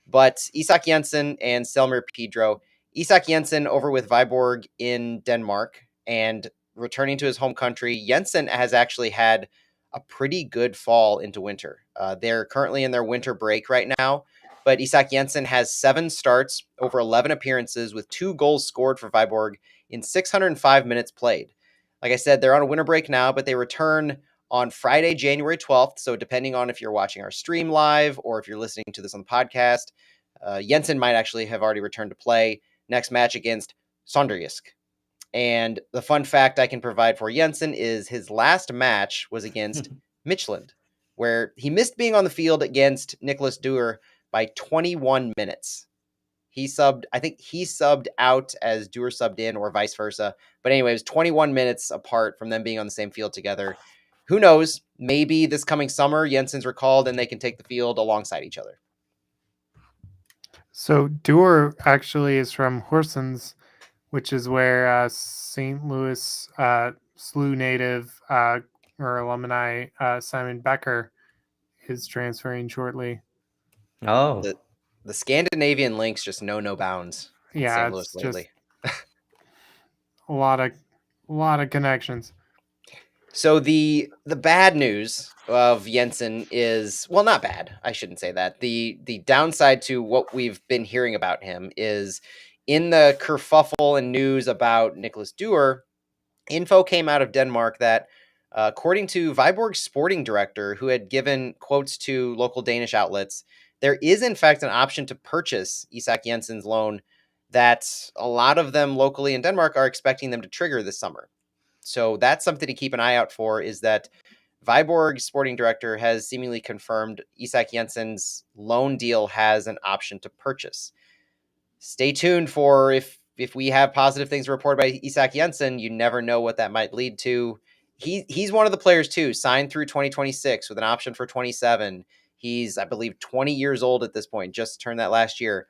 But Isak Jensen and Selmer Pedro. Isak Jensen over with Viborg in Denmark and returning to his home country. Jensen has actually had a pretty good fall into winter. They're currently in their winter break right now, but Isak Jensen has 7 starts, over 11 appearances, with 2 goals scored for Viborg in 605 minutes played. Like I said, they're on a winter break now, but they return on Friday, January 12th. So depending on if you're watching our stream live or if you're listening to this on the podcast, Jensen might actually have already returned to play. Next match against Sonderjysk. And the fun fact I can provide for Jensen is his last match was against Midtjylland, where he missed being on the field against Nicholas Dewar by 21 minutes. I think he subbed out as Dewar subbed in, or vice versa. But anyway, it was 21 minutes apart from them being on the same field together. Who knows? Maybe this coming summer, Jensen's recalled and they can take the field alongside each other. So Dewar actually is from Horsens, which is where St. Louis SLU native or alumni Simon Becker is transferring shortly. Oh, The Scandinavian links just know no bounds. Yeah, St. Louis it's lately. just a lot of connections. So the bad news of Jensen is, well, not bad. I shouldn't say that. The downside to what we've been hearing about him is in the kerfuffle and news about Nicholas Dewar, info came out of Denmark that according to Viborg's sporting director, who had given quotes to local Danish outlets, there is in fact an option to purchase Isak Jensen's loan that a lot of them locally in Denmark are expecting them to trigger this summer. So that's something to keep an eye out for, is that Viborg's sporting director has seemingly confirmed Isak Jensen's loan deal has an option to purchase. Stay tuned for if we have positive things to report about Isak Jensen. You never know what that might lead to. He's one of the players too, signed through 2026 with an option for 27. He's, I believe, 20 years old at this point, just turned that last year.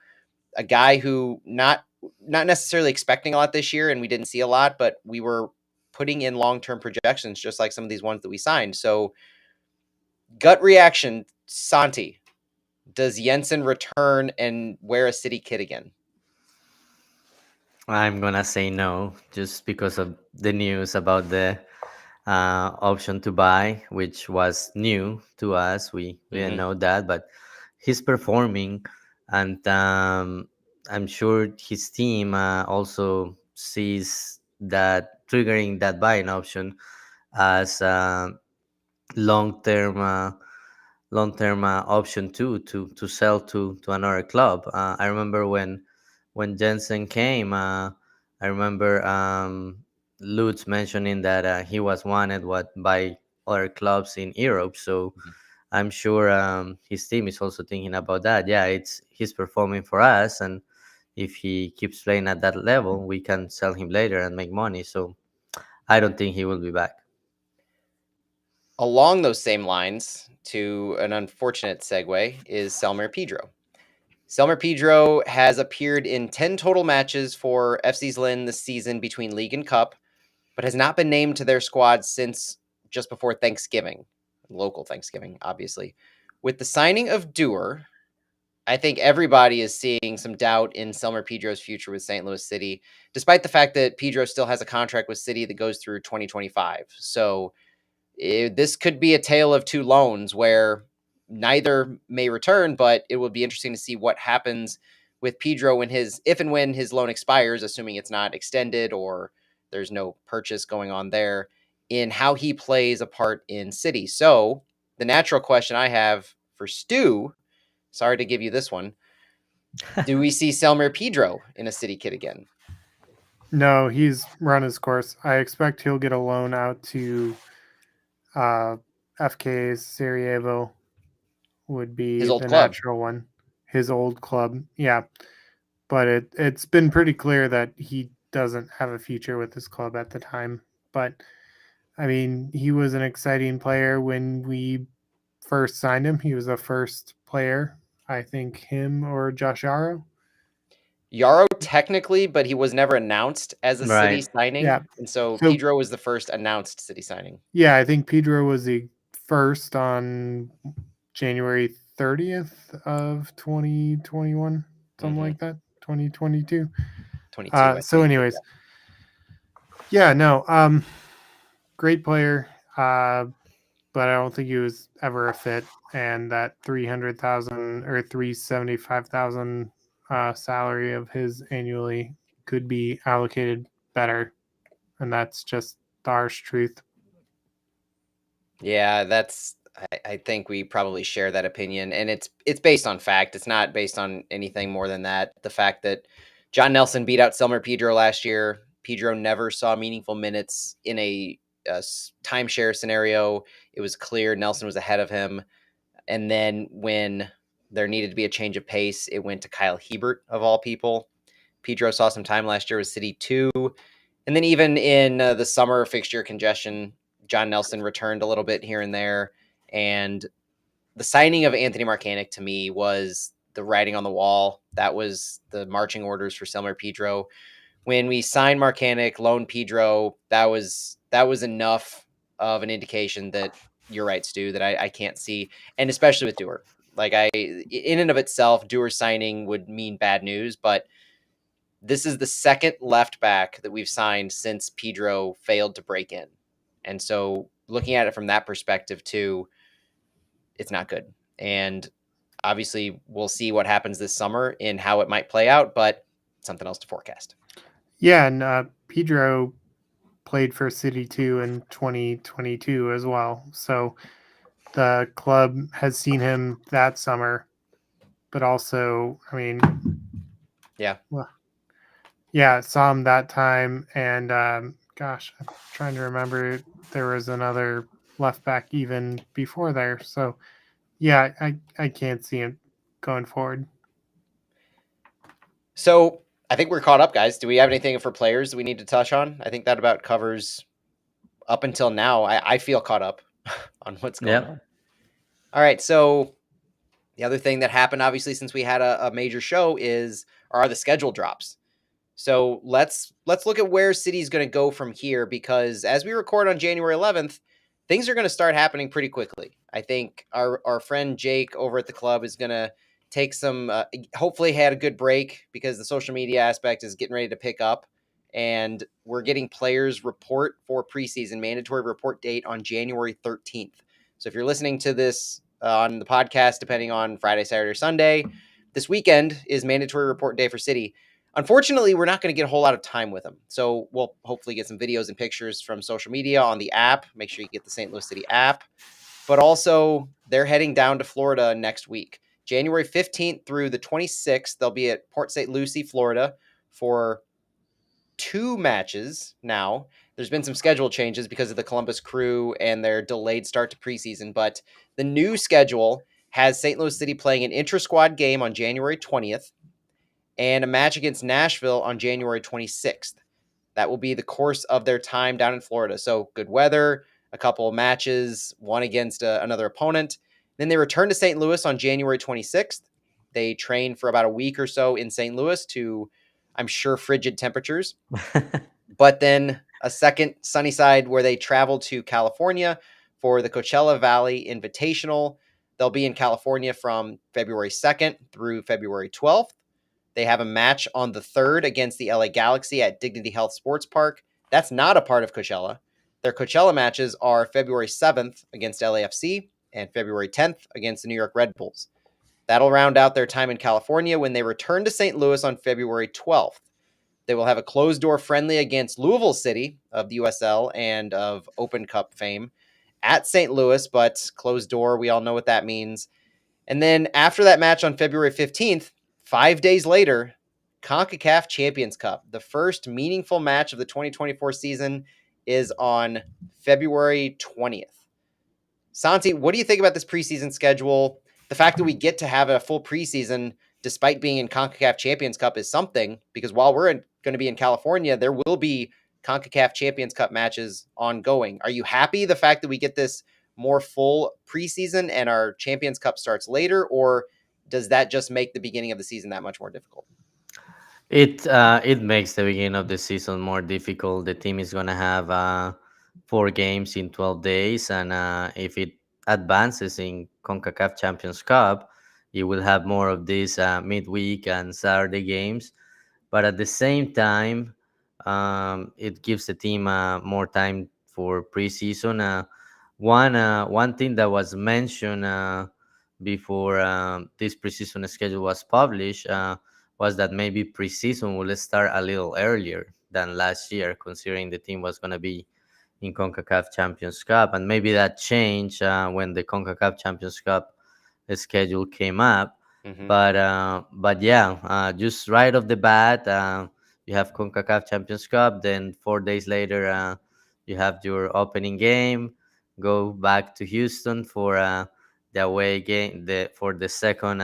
A guy who not necessarily expecting a lot this year, and we didn't see a lot, but we were putting in long-term projections, just like some of these ones that we signed. So gut reaction, Santi, does Jensen return and wear a City kit again? I'm gonna say no, just because of the news about the option to buy, which was new to us. We didn't know that, but he's performing, and I'm sure his team also sees that triggering that buying option as long-term option too, to sell to another club. I remember when Jensen came. I remember Lutz mentioning that he was wanted by other clubs in Europe. So I'm sure his team is also thinking about that. Yeah, he's performing for us, and if he keeps playing at that level, we can sell him later and make money. So I don't think he will be back. Along those same lines, to an unfortunate segue, is Selmer Pedro. Selmer Pedro has appeared in 10 total matches for FC Zlin this season between League and Cup, but has not been named to their squad since just before Thanksgiving, local Thanksgiving, obviously. With the signing of Dewar, I think everybody is seeing some doubt in Selmer Pedro's future with St. Louis City, despite the fact that Pedro still has a contract with City that goes through 2025. So this could be a tale of two loans where neither may return, but it will be interesting to see what happens with Pedro when if and when his loan expires, assuming it's not extended or there's no purchase going on there, in how he plays a part in City. So the natural question I have for Stu, sorry to give you this one, do we see Selmer Pedro in a City kit again? No, he's run his course. I expect he'll get a loan out to FK Sarajevo would be His old the club. natural one. His old club, yeah. But it's been pretty clear that he doesn't have a future with this club at the time. But I mean, he was an exciting player when we first signed him. He was the first player, I think, him or Josh Yarrow. Yarrow technically, but he was never announced as a City Right. signing. Yeah. And so So- Pedro was the first announced City signing. Yeah, I think Pedro was the first on January 30th of 2021, something like that, 2022. 22. I So think. anyways, yeah, no, great player, but I don't think he was ever a fit. And that 300,000 or 375,000 salary of his annually could be allocated better, and that's just the harsh truth. Yeah, I think we probably share that opinion, and it's based on fact. It's not based on anything more than that. The fact that John Nelson beat out Selmer Pedro last year. Pedro never saw meaningful minutes in a timeshare scenario. It was clear Nelson was ahead of him. And then when there needed to be a change of pace, it went to Kyle Hebert, of all people. Pedro saw some time last year with City 2. And then even in the summer fixture congestion, John Nelson returned a little bit here and there. And the signing of Anthony Marcanic to me was the writing on the wall. That was the marching orders for Selmer Pedro. When we signed Marcanic, loaned Pedro, that was enough of an indication that you're right, Stu, that I can't see. And especially with Dewar. Like in and of itself, Dewar signing would mean bad news, but this is the second left back that we've signed since Pedro failed to break in. And so looking at it from that perspective too, it's not good. And obviously we'll see what happens this summer in how it might play out, but something else to forecast. Yeah, and Pedro played for City 2 in 2022 as well. So the club has seen him that summer, but also, I mean, saw him that time. And gosh, I'm trying to remember, there was another left back even before there. So yeah, I can't see him going forward. So I think we're caught up, guys. Do we have anything for players that we need to touch on? I think that about covers up until now. I feel caught up on what's going on. All right, so The other thing that happened, obviously, since we had a major show are the schedule drops. So let's look at where City's going to go from here, because as we record on January 11th, things are going to start happening pretty quickly. I think our friend Jake over at the club is going to take some, hopefully had a good break, because the social media aspect is getting ready to pick up, and we're getting players report for preseason, mandatory report date on January 13th. So if you're listening to this on the podcast, depending on Friday, Saturday, or Sunday, this weekend is mandatory report day for City. Unfortunately, we're not going to get a whole lot of time with them. So we'll hopefully get some videos and pictures from social media on the app. Make sure you get the St. Louis City app. But also, they're heading down to Florida next week. January 15th through the 26th, they'll be at Port St. Lucie, Florida for 2 matches now. There's been some schedule changes because of the Columbus Crew and their delayed start to preseason. But the new schedule has St. Louis City playing an intra-squad game on January 20th. And a match against Nashville on January 26th. That will be the course of their time down in Florida. So good weather, a couple of matches, one against another opponent. Then they return to St. Louis on January 26th. They train for about a week or so in St. Louis to, I'm sure, frigid temperatures. But then a second sunny side where they travel to California for the Coachella Valley Invitational. They'll be in California from February 2nd through February 12th. They have a match on the 3rd against the LA Galaxy at Dignity Health Sports Park. That's not a part of Coachella. Their Coachella matches are February 7th against LAFC and February 10th against the New York Red Bulls. That'll round out their time in California when they return to St. Louis on February 12th. They will have a closed-door friendly against Louisville City of the USL and of Open Cup fame at St. Louis, but closed door, we all know what that means. And then after that match on February 15th, 5 days later, CONCACAF Champions Cup. The first meaningful match of the 2024 season is on February 20th. Santi, what do you think about this preseason schedule? The fact that we get to have a full preseason despite being in CONCACAF Champions Cup is something, because while we're going to be in California, there will be CONCACAF Champions Cup matches ongoing. Are you happy the fact that we get this more full preseason and our Champions Cup starts later, or does that just make the beginning of the season that much more difficult? It makes the beginning of the season more difficult. The team is gonna have 4 games in 12 days, and if it advances in CONCACAF Champions Cup, you will have more of these midweek and Saturday games. But at the same time, it gives the team more time for preseason. One thing that was mentioned before this preseason schedule was published was that maybe preseason will start a little earlier than last year, considering the team was going to be in CONCACAF Champions Cup, and maybe that changed when the CONCACAF Champions Cup schedule came up. Mm-hmm. But yeah, just right off the bat, you have CONCACAF Champions Cup. Then 4 days later, you have your opening game. Go back to Houston for the away game, for the second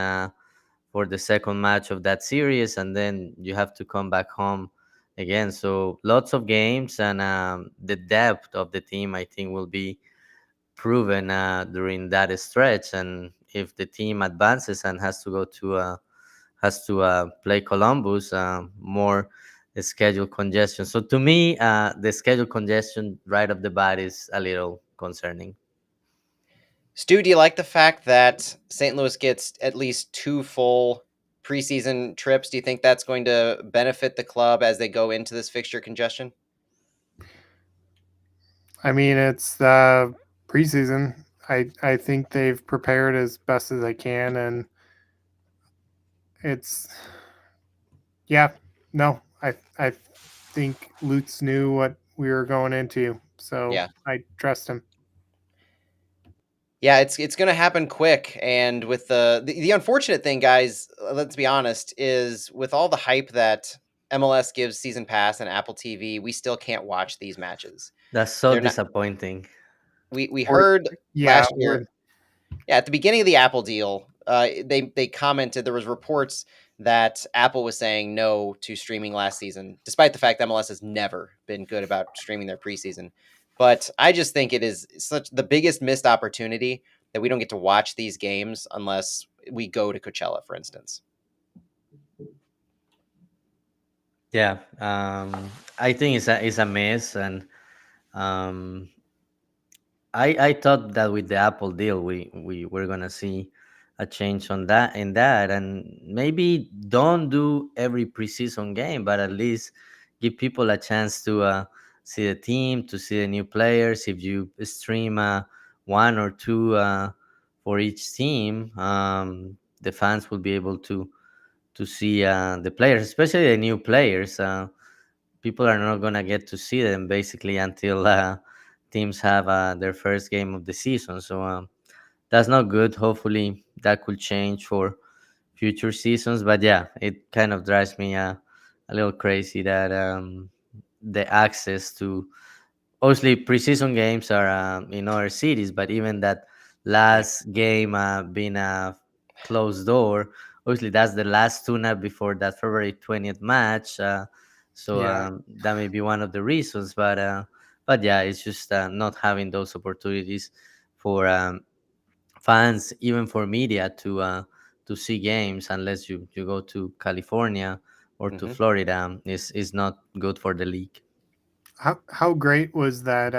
match of that series, and then you have to come back home again. So lots of games, and the depth of the team, I think, will be proven during that stretch. And if the team advances and has to play Columbus, more schedule congestion. So to me, the schedule congestion right off the bat is a little concerning. Stu, do you like the fact that St. Louis gets at least 2 full preseason trips? Do you think that's going to benefit the club as they go into this fixture congestion? I mean, it's the preseason. I think they've prepared as best as they can, and it's I think Lutz knew what we were going into, so Yeah. I trust him. Yeah, it's going to happen quick. And with the unfortunate thing, guys, let's be honest, is with all the hype that MLS gives Season Pass and Apple TV, we still can't watch these matches. That's so They're not- disappointing. We heard last year, or- at the beginning of the Apple deal, they commented, there was reports that Apple was saying no to streaming last season, despite the fact that MLS has never been good about streaming their preseason. But I just think it is such the biggest missed opportunity that we don't get to watch these games unless we go to Coachella, for instance. Yeah, I think it's a mess, and um, I thought that with the Apple deal, we were gonna see a change on that and maybe don't do every preseason game, but at least give people a chance to see the team, to see the new players. If you stream one or two for each team, the fans will be able to see the players, especially the new players. People are not gonna get to see them basically until teams have their first game of the season. So that's not good. Hopefully that could change for future seasons. But yeah, it kind of drives me a little crazy that the access to obviously preseason games are in other cities, but even that Right. last game being a closed door, obviously that's the last tune-up before that February 20th match. So Yeah. that may be one of the reasons, but yeah, it's just not having those opportunities for fans, even for media to see games, unless you go to California or to Mm-hmm. Florida, is not good for the league. How great was that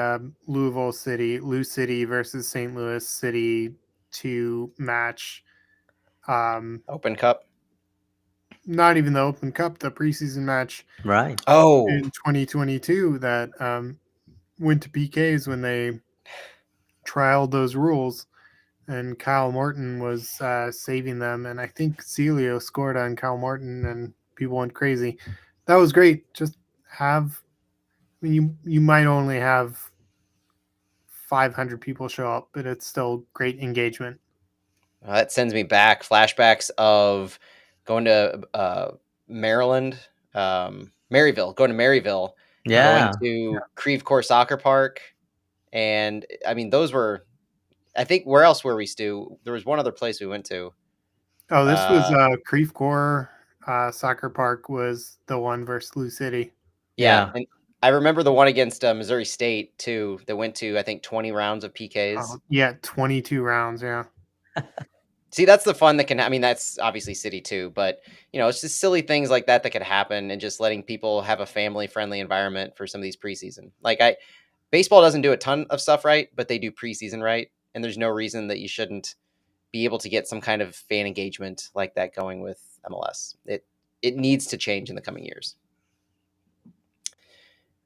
Louisville City, Lou City versus St. Louis City 2 match? Open Cup. Not even the Open Cup, the preseason match Right. Oh, in 2022 that went to PKs when they trialed those rules, and Kyle Morton was saving them, and I think Celio scored on Kyle Morton, and people went crazy. That was great. Just have, I mean, you might only have 500 people show up, but it's still great engagement. that sends me back flashbacks of going to Maryland, Maryville, going to Maryville, going Yeah. to Creve Coeur Soccer Park. And I mean, those were, I think, where else were we, Stu? There was one other place we went to. Oh, this was Uh, Creve Coeur Soccer Park was the one versus Lou City. yeah. Yeah. And I remember the one against Missouri State, too, that went to, I think, 20 rounds of PKs. Yeah, 22 rounds. Yeah. See, that's the fun that can. I mean, that's obviously city too, but it's just silly things like that that could happen, and just letting people have a family-friendly environment for some of these preseason. Like baseball doesn't do a ton of stuff right, but they do preseason right, and there's no reason that you shouldn't be able to get some kind of fan engagement like that going with MLS. It needs to change in the coming years.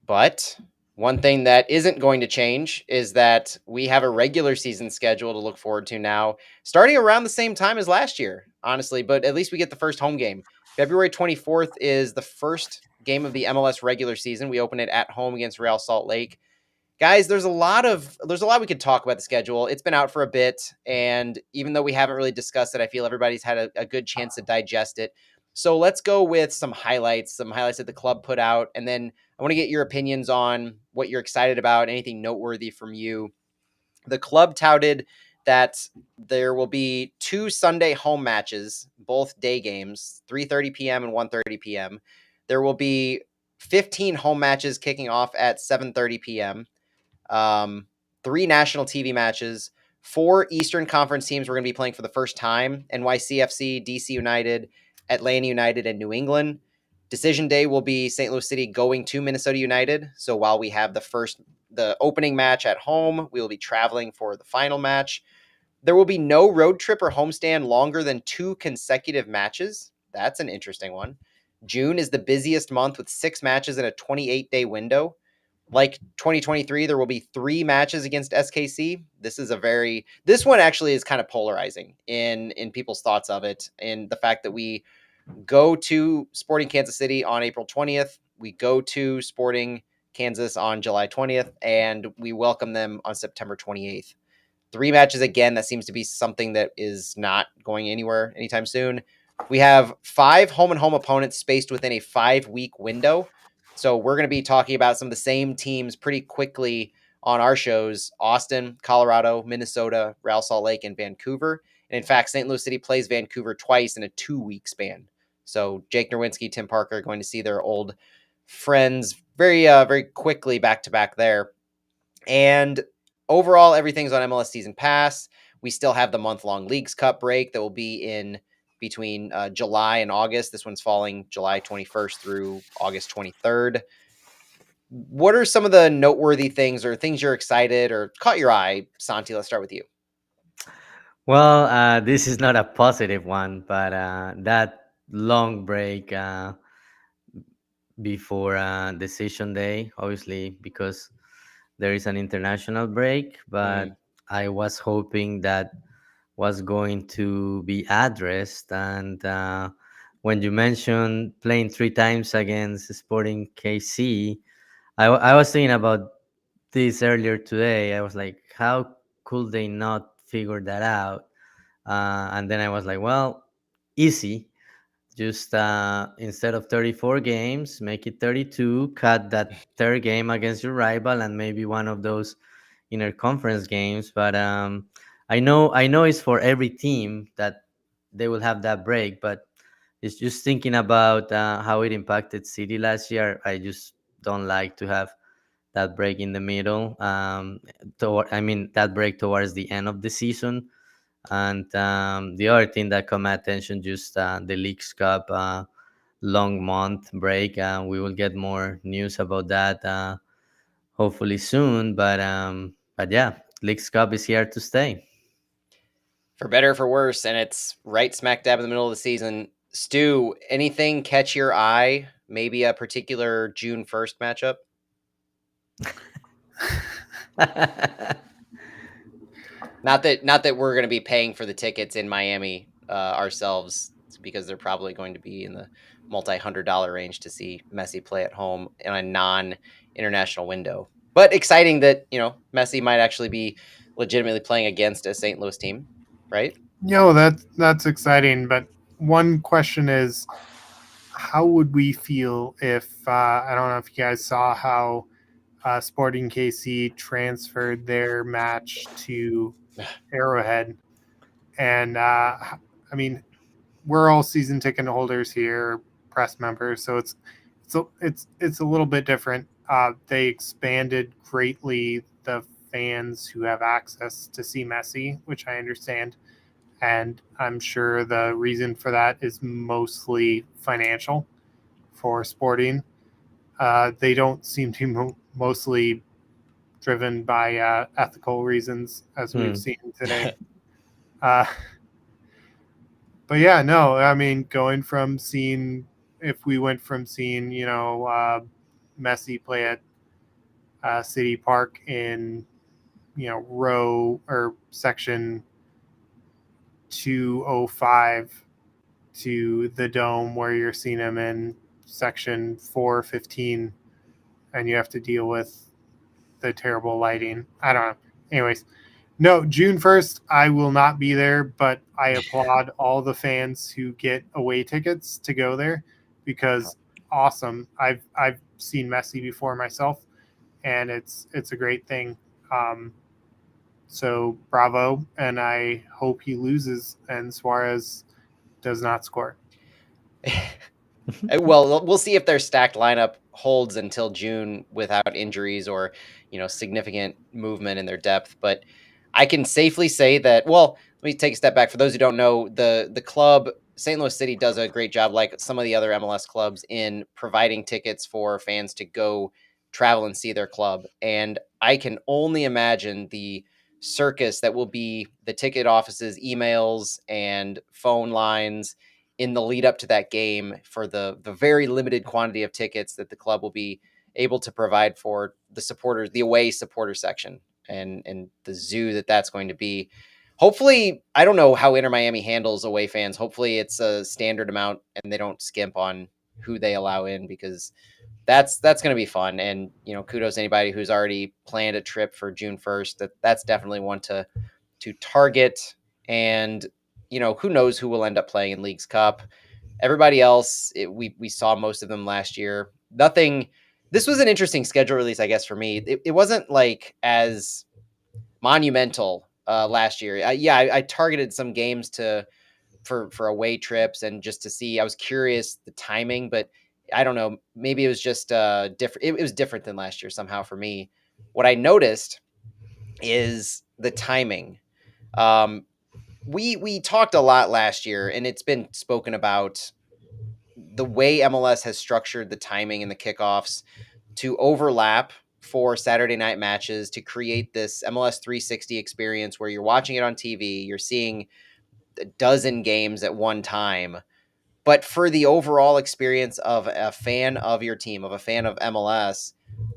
But one thing that isn't going to change is that we have a regular season schedule to look forward to now, starting around the same time as last year, honestly, but at least we get the first home game. February 24th is the first game of the MLS regular season. We open it at home against Real Salt Lake. Guys, there's a lot we could talk about the schedule. It's been out for a bit, and even though we haven't really discussed it, I feel everybody's had a good chance to digest it. So let's go with some highlights that the club put out, and then I want to get your opinions on what you're excited about, anything noteworthy from you. The club touted that there will be 2 Sunday home matches, both day games, 3:30 p.m. and 1:30 p.m. There will be 15 home matches kicking off at 7:30 p.m. 3 national TV matches, 4 Eastern Conference teams we're going to be playing for the first time: NYCFC, DC United, Atlanta United, and New England. Decision day will be St. Louis City going to Minnesota United. So while we have the opening match at home, we will be traveling for the final match. There will be no road trip or homestand longer than 2 consecutive matches. That's an interesting one. June is the busiest month with 6 matches in a 28-day window. Like 2023, there will be 3 matches against SKC. This one actually is kind of polarizing in people's thoughts of it, and the fact that we go to Sporting Kansas City on April 20th, we go to Sporting Kansas on July 20th, and we welcome them on September 28th. 3 matches again. That seems to be something that is not going anywhere anytime soon. We have 5 home and home opponents spaced within a 5-week window. So we're going to be talking about some of the same teams pretty quickly on our shows: Austin, Colorado, Minnesota, Real Salt Lake, and Vancouver. And in fact, St. Louis City plays Vancouver twice in a 2-week span. So Jake Nerwinski, Tim Parker are going to see their old friends very quickly back to back there. And overall, everything's on MLS Season Pass. we still have the month-long Leagues Cup break that will be in between July and August. This one's falling July 21st through August 23rd. What are some of the noteworthy things or things you're excited or caught your eye, Santi? Let's start with you. Well, this is not a positive one, but that long break before decision day, obviously, because there is an international break, but I was hoping that was going to be addressed. And when you mentioned playing 3 times against Sporting KC, I was thinking about this earlier today. I was like, how could they not figure that out? And then I was like, well, easy. Just instead of 34 games, make it 32, cut that third game against your rival, and maybe one of those interconference games. But I know it's for every team that they will have that break. But it's just thinking about how it impacted City last year. I just don't like to have that break in the middle. That break towards the end of the season. And the other thing that caught my attention, just the Leagues Cup long month break. We will get more news about that hopefully soon. But yeah, Leagues Cup is here to stay. For better or for worse, and it's right smack dab in the middle of the season. Stu, anything catch your eye? Maybe a particular June 1st matchup? Not that we're going to be paying for the tickets in Miami ourselves, because they're probably going to be in the multi-$100 range to see Messi play at home in a non-international window. But exciting that, Messi might actually be legitimately playing against a St. Louis team, right? That's exciting. But one question is, how would we feel if I don't know if you guys saw how Sporting KC transferred their match to Arrowhead, and I mean, we're all season ticket holders here, press members, so it's a little bit different. They expanded greatly the fans who have access to see Messi, which I understand, and I'm sure the reason for that is mostly financial for Sporting. They don't seem to be mostly driven by ethical reasons, as we've seen today. Uh, but yeah, no, I mean, if we went from seeing, Messi play at City Park in, row or section 205 to the Dome where you're seeing him in section 415, and you have to deal with the terrible lighting. I don't know. Anyways, no, June 1st, I will not be there, but I applaud all the fans who get away tickets to go there, because awesome. I've seen Messi before myself, and it's a great thing. So bravo, and I hope he loses and Suarez does not score. Well, we'll see if their stacked lineup holds until June without injuries or, significant movement in their depth. But I can safely say that, well, let me take a step back. For those who don't know, the club, St. Louis City, does a great job, like some of the other MLS clubs, in providing tickets for fans to go travel and see their club. And I can only imagine the circus that will be the ticket offices, emails, and phone lines in the lead up to that game for the very limited quantity of tickets that the club will be able to provide for the supporters, the away supporter section, and the zoo that's going to be. Hopefully, I don't know how Inter Miami handles away fans. Hopefully it's a standard amount and they don't skimp on who they allow in, because that's going to be fun. And, kudos to anybody who's already planned a trip for June 1st. That's definitely one to target. And, who knows who will end up playing in Leagues Cup. Everybody else, we saw most of them last year. Nothing. This was an interesting schedule release, I guess, for me. It wasn't like as monumental last year. I targeted some games for away trips and just to see. I was curious the timing, but I don't know. Maybe it was just different. It was different than last year somehow for me. What I noticed is the timing. We talked a lot last year, and it's been spoken about the way MLS has structured the timing and the kickoffs to overlap for Saturday night matches to create this MLS 360 experience where you're watching it on TV, you're seeing a dozen games at one time. But for the overall experience of a fan of your team, of a fan of MLS,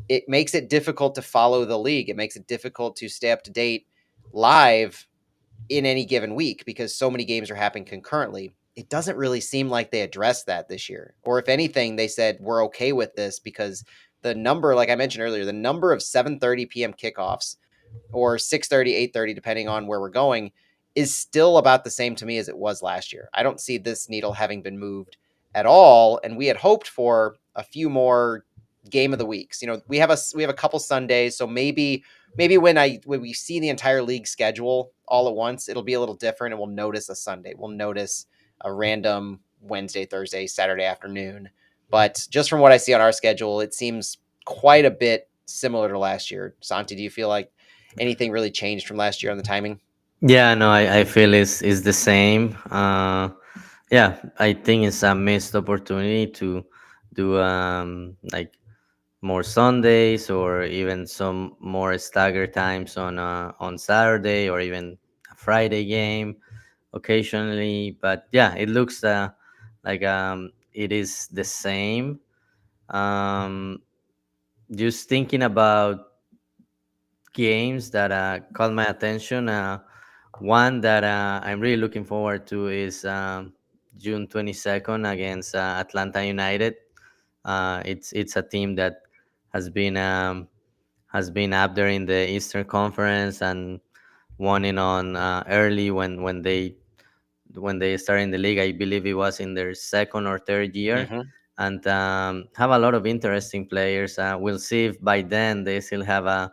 it makes it difficult to follow the league. It makes it difficult to stay up to date live in any given week because so many games are happening concurrently. It doesn't really seem like they addressed that this year. Or if anything, they said we're okay with this because the number, like I mentioned earlier, the number of 7:30 p.m. kickoffs or 6:30, 8:30, depending on where we're going, is still about the same to me as it was last year. I don't see this needle having been moved at all, and we had hoped for a few more game of the weeks. We have a couple Sundays, so maybe when we see the entire league schedule all at once, it'll be a little different, and we'll notice a Sunday. We'll notice a random Wednesday, Thursday, Saturday afternoon. But just from what I see on our schedule, it seems quite a bit similar to last year. Santi, do you feel like anything really changed from last year on the timing? Yeah, no, I feel it's the same. Yeah, I think it's a missed opportunity to do like more Sundays or even some more staggered times on Saturday or even a Friday game occasionally. But yeah, it looks like it is the same. Um, just thinking about games that caught my attention. One that I'm really looking forward to is June 22nd against Atlanta United. It's a team that has been um, has been up there in the Eastern Conference and won it on early when they started in the league. I believe it was in their second or third year, Mm-hmm. and have a lot of interesting players. We'll see if by then they still have a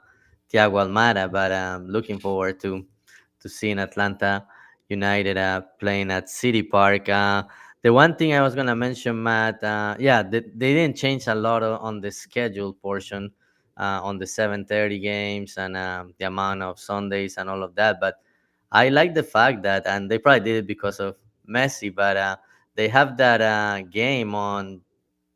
Thiago Almada, but looking forward to seeing Atlanta United playing at City Park. The one thing I was gonna mention, Matt, yeah, they didn't change a lot on the schedule portion on the 7:30 games and the amount of Sundays and all of that, but I like the fact that, and they probably did it because of Messi, but they have that game on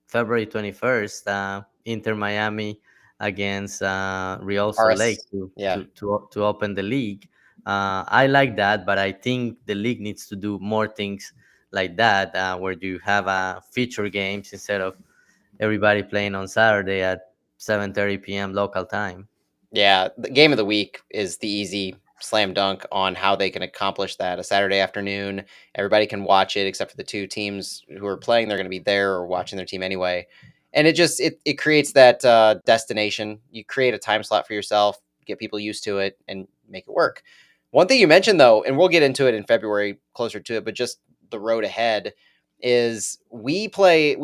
February 21st, Inter Miami against Real Salt Lake RS, yeah. to open the league. I like that, but I think the league needs to do more things like that, where you have feature games instead of everybody playing on Saturday at 7:30 p.m. local time. Yeah, the game of the week is the easy slam dunk on how they can accomplish that. A Saturday afternoon, everybody can watch it except for the two teams who are playing. They're going to be there or watching their team anyway, and it creates that destination. You create a time slot for yourself, get people used to it, and make it work. One thing you mentioned though, and we'll get into it in February closer to it, but just the road ahead is we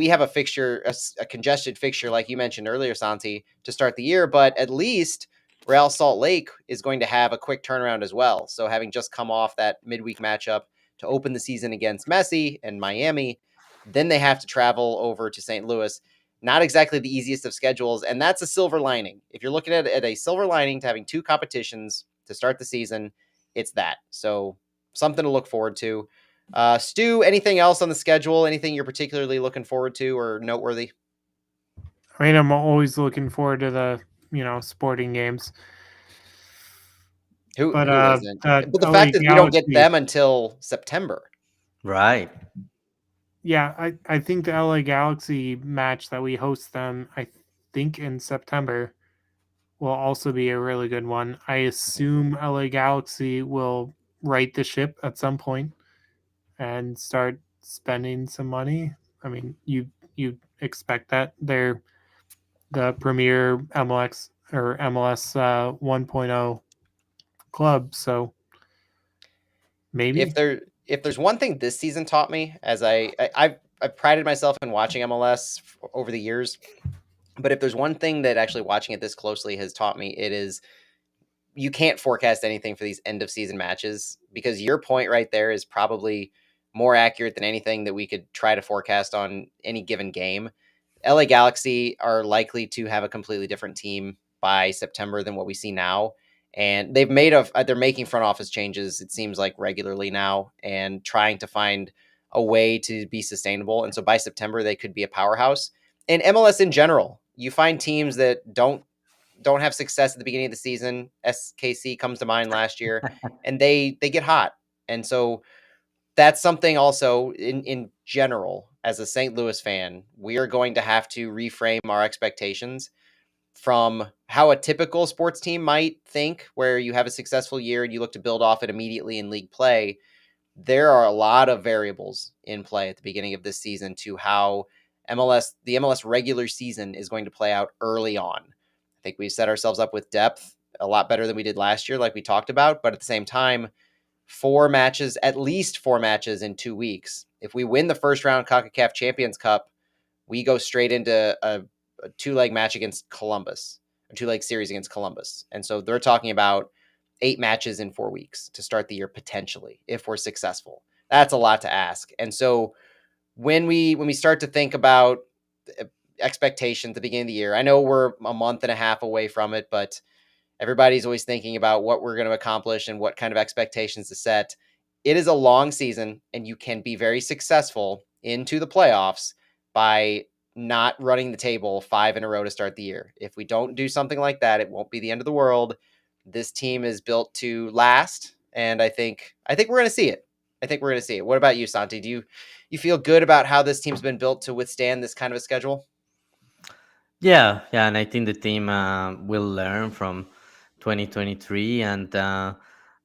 have a fixture, a congested fixture like you mentioned earlier, Santi, to start the year, but at least Real Salt Lake is going to have a quick turnaround as well. So having just come off that midweek matchup to open the season against Messi and Miami, then they have to travel over to St. Louis. Not exactly the easiest of schedules, and that's a silver lining. If you're looking at a silver lining to having two competitions to start the season, it's that. So something to look forward to. Stu, anything else on the schedule? Anything you're particularly looking forward to or noteworthy? I mean, I'm always looking forward to the sporting games, but Who isn't? the But the LA fact is we don't get Galaxy. them until September. Right. Yeah, I think the LA Galaxy match that we host them, I think in September, will also be a really good one. I assume LA Galaxy will right the ship at some point and start spending some money. I mean, you expect that they're the premier MLS 1.0 club, so maybe. If there's one thing this season taught me, as I've prided myself in watching MLS over the years, but if there's one thing that actually watching it this closely has taught me, it is you can't forecast anything for these end of season matches because your point right there is probably more accurate than anything that we could try to forecast on any given game. LA Galaxy are likely to have a completely different team by September than what we see now. And they're making front office changes, it seems like, regularly now, and trying to find a way to be sustainable. And so by September, they could be a powerhouse. And MLS in general, you find teams that don't have success at the beginning of the season. SKC comes to mind last year, and they get hot. And so that's something also in general, as a St. Louis fan, we are going to have to reframe our expectations from how a typical sports team might think, where you have a successful year and you look to build off it immediately in league play. There are a lot of variables in play at the beginning of this season to how the MLS regular season is going to play out early on. I think we've set ourselves up with depth a lot better than we did last year, like we talked about, but at the same time, at least four matches in 2 weeks. If we win the first round CONCACAF Champions Cup, we go straight into a 2-leg match against Columbus, a 2-leg series against Columbus. And so they're talking about 8 matches in 4 weeks to start the year, potentially, if we're successful. That's a lot to ask. And so when we start to think about expectations at the beginning of the year, I know we're a month and a half away from it, but everybody's always thinking about what we're going to accomplish and what kind of expectations to set. It is a long season, and you can be very successful into the playoffs by not running the table 5 in a row to start the year. If we don't do something like that, it won't be the end of the world. This team is built to last, and I think we're going to see it. I think we're going to see it. What about you, Santi? Do you feel good about how this team's been built to withstand this kind of a schedule? Yeah, and I think the team will learn from 2023, and a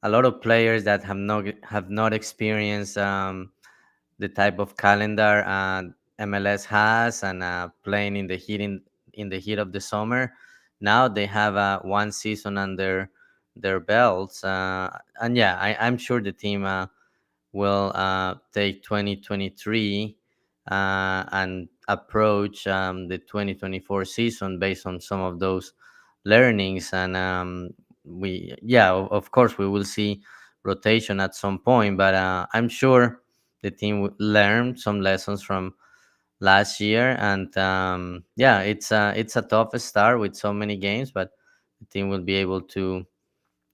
lot of players that have not experienced the type of calendar MLS has, and playing in the heat of the summer. Now they have one season under their belts, and yeah, I'm sure the team will take 2023 and approach the 2024 season based on some of those learnings. And of course, we will see rotation at some point, but I'm sure the team will learn some lessons from last year. And it's a tough start with so many games, but the team will be able to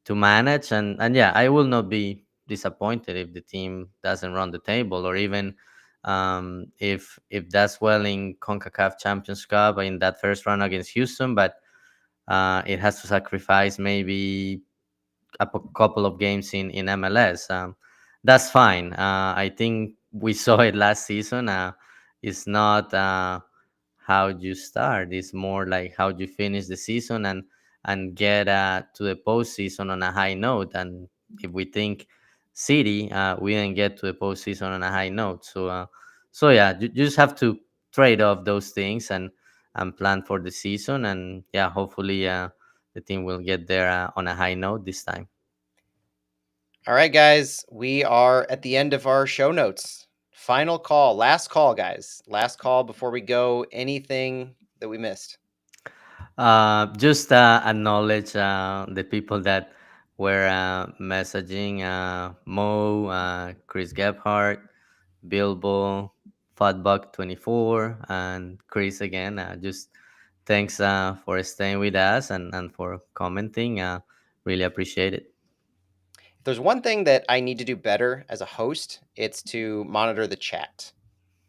manage. And yeah, I will not be disappointed if the team doesn't run the table, or even if that's well in CONCACAF Champions Cup in that first round against Houston, but it has to sacrifice maybe couple of games in MLS. That's fine. I think we saw it last season. It's not how you start; it's more like how you finish the season and get to the postseason on a high note. And if we think City, we didn't get to the postseason on a high note. So yeah, you just have to trade off those things and plan for the season. And yeah, hopefully the team will get there on a high note this time. All right, guys, we are at the end of our show notes. Final call, last call, guys. Last call before we go. Anything that we missed? Just acknowledge the people that were messaging Mo, Chris Gebhardt, Bilbo, Fatbuck24, and Chris again. Just thanks for staying with us and for commenting. Really appreciate it. If there's one thing that I need to do better as a host, it's to monitor the chat.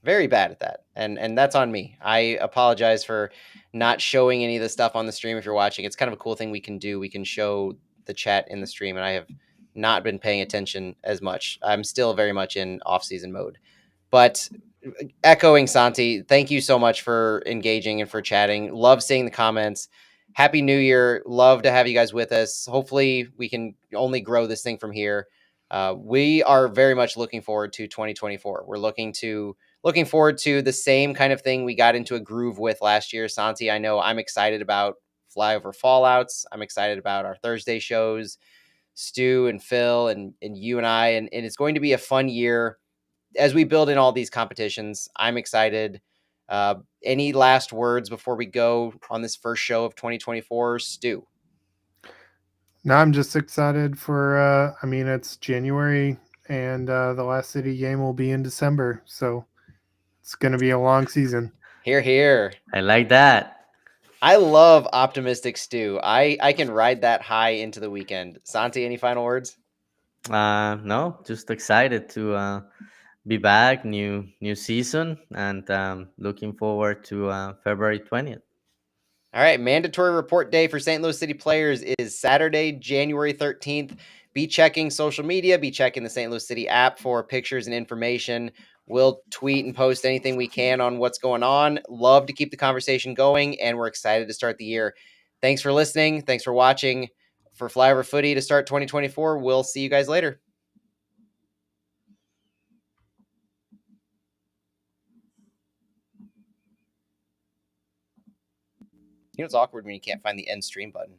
Very bad at that, and that's on me. I apologize for not showing any of the stuff on the stream. If you're watching, it's kind of a cool thing we can do. We can show the chat in the stream, and I have not been paying attention as much. I'm still very much in off-season mode. But echoing Santi, thank you so much for engaging and for chatting. Love seeing the comments. Happy New Year. Love to have you guys with us. Hopefully we can only grow this thing from here. We are very much looking forward to 2024. We're looking forward to the same kind of thing we got into a groove with last year. Santi, I know I'm excited about Flyover Fallouts. I'm excited about our Thursday shows, Stu and Phil and you and I. And it's going to be a fun year as we build in all these competitions. I'm excited. Any last words before we go on this first show of 2024, Stu? No, I'm just excited for. It's January, and the last City game will be in December, so it's going to be a long season. Here, here. I like that. I love optimistic Stu. I can ride that high into the weekend. Santi, any final words? No, just excited to be back, new season, and looking forward to February 20th. All right, mandatory report day for St. Louis City players is Saturday, January 13th. Be checking social media, be checking the St. Louis City app for pictures and information. We'll tweet and post anything we can on what's going on. Love to keep the conversation going, and we're excited to start the year. Thanks for listening. Thanks for watching. For Flyover Footy to start 2024, we'll see you guys later. You know, it's awkward when you can't find the end stream button.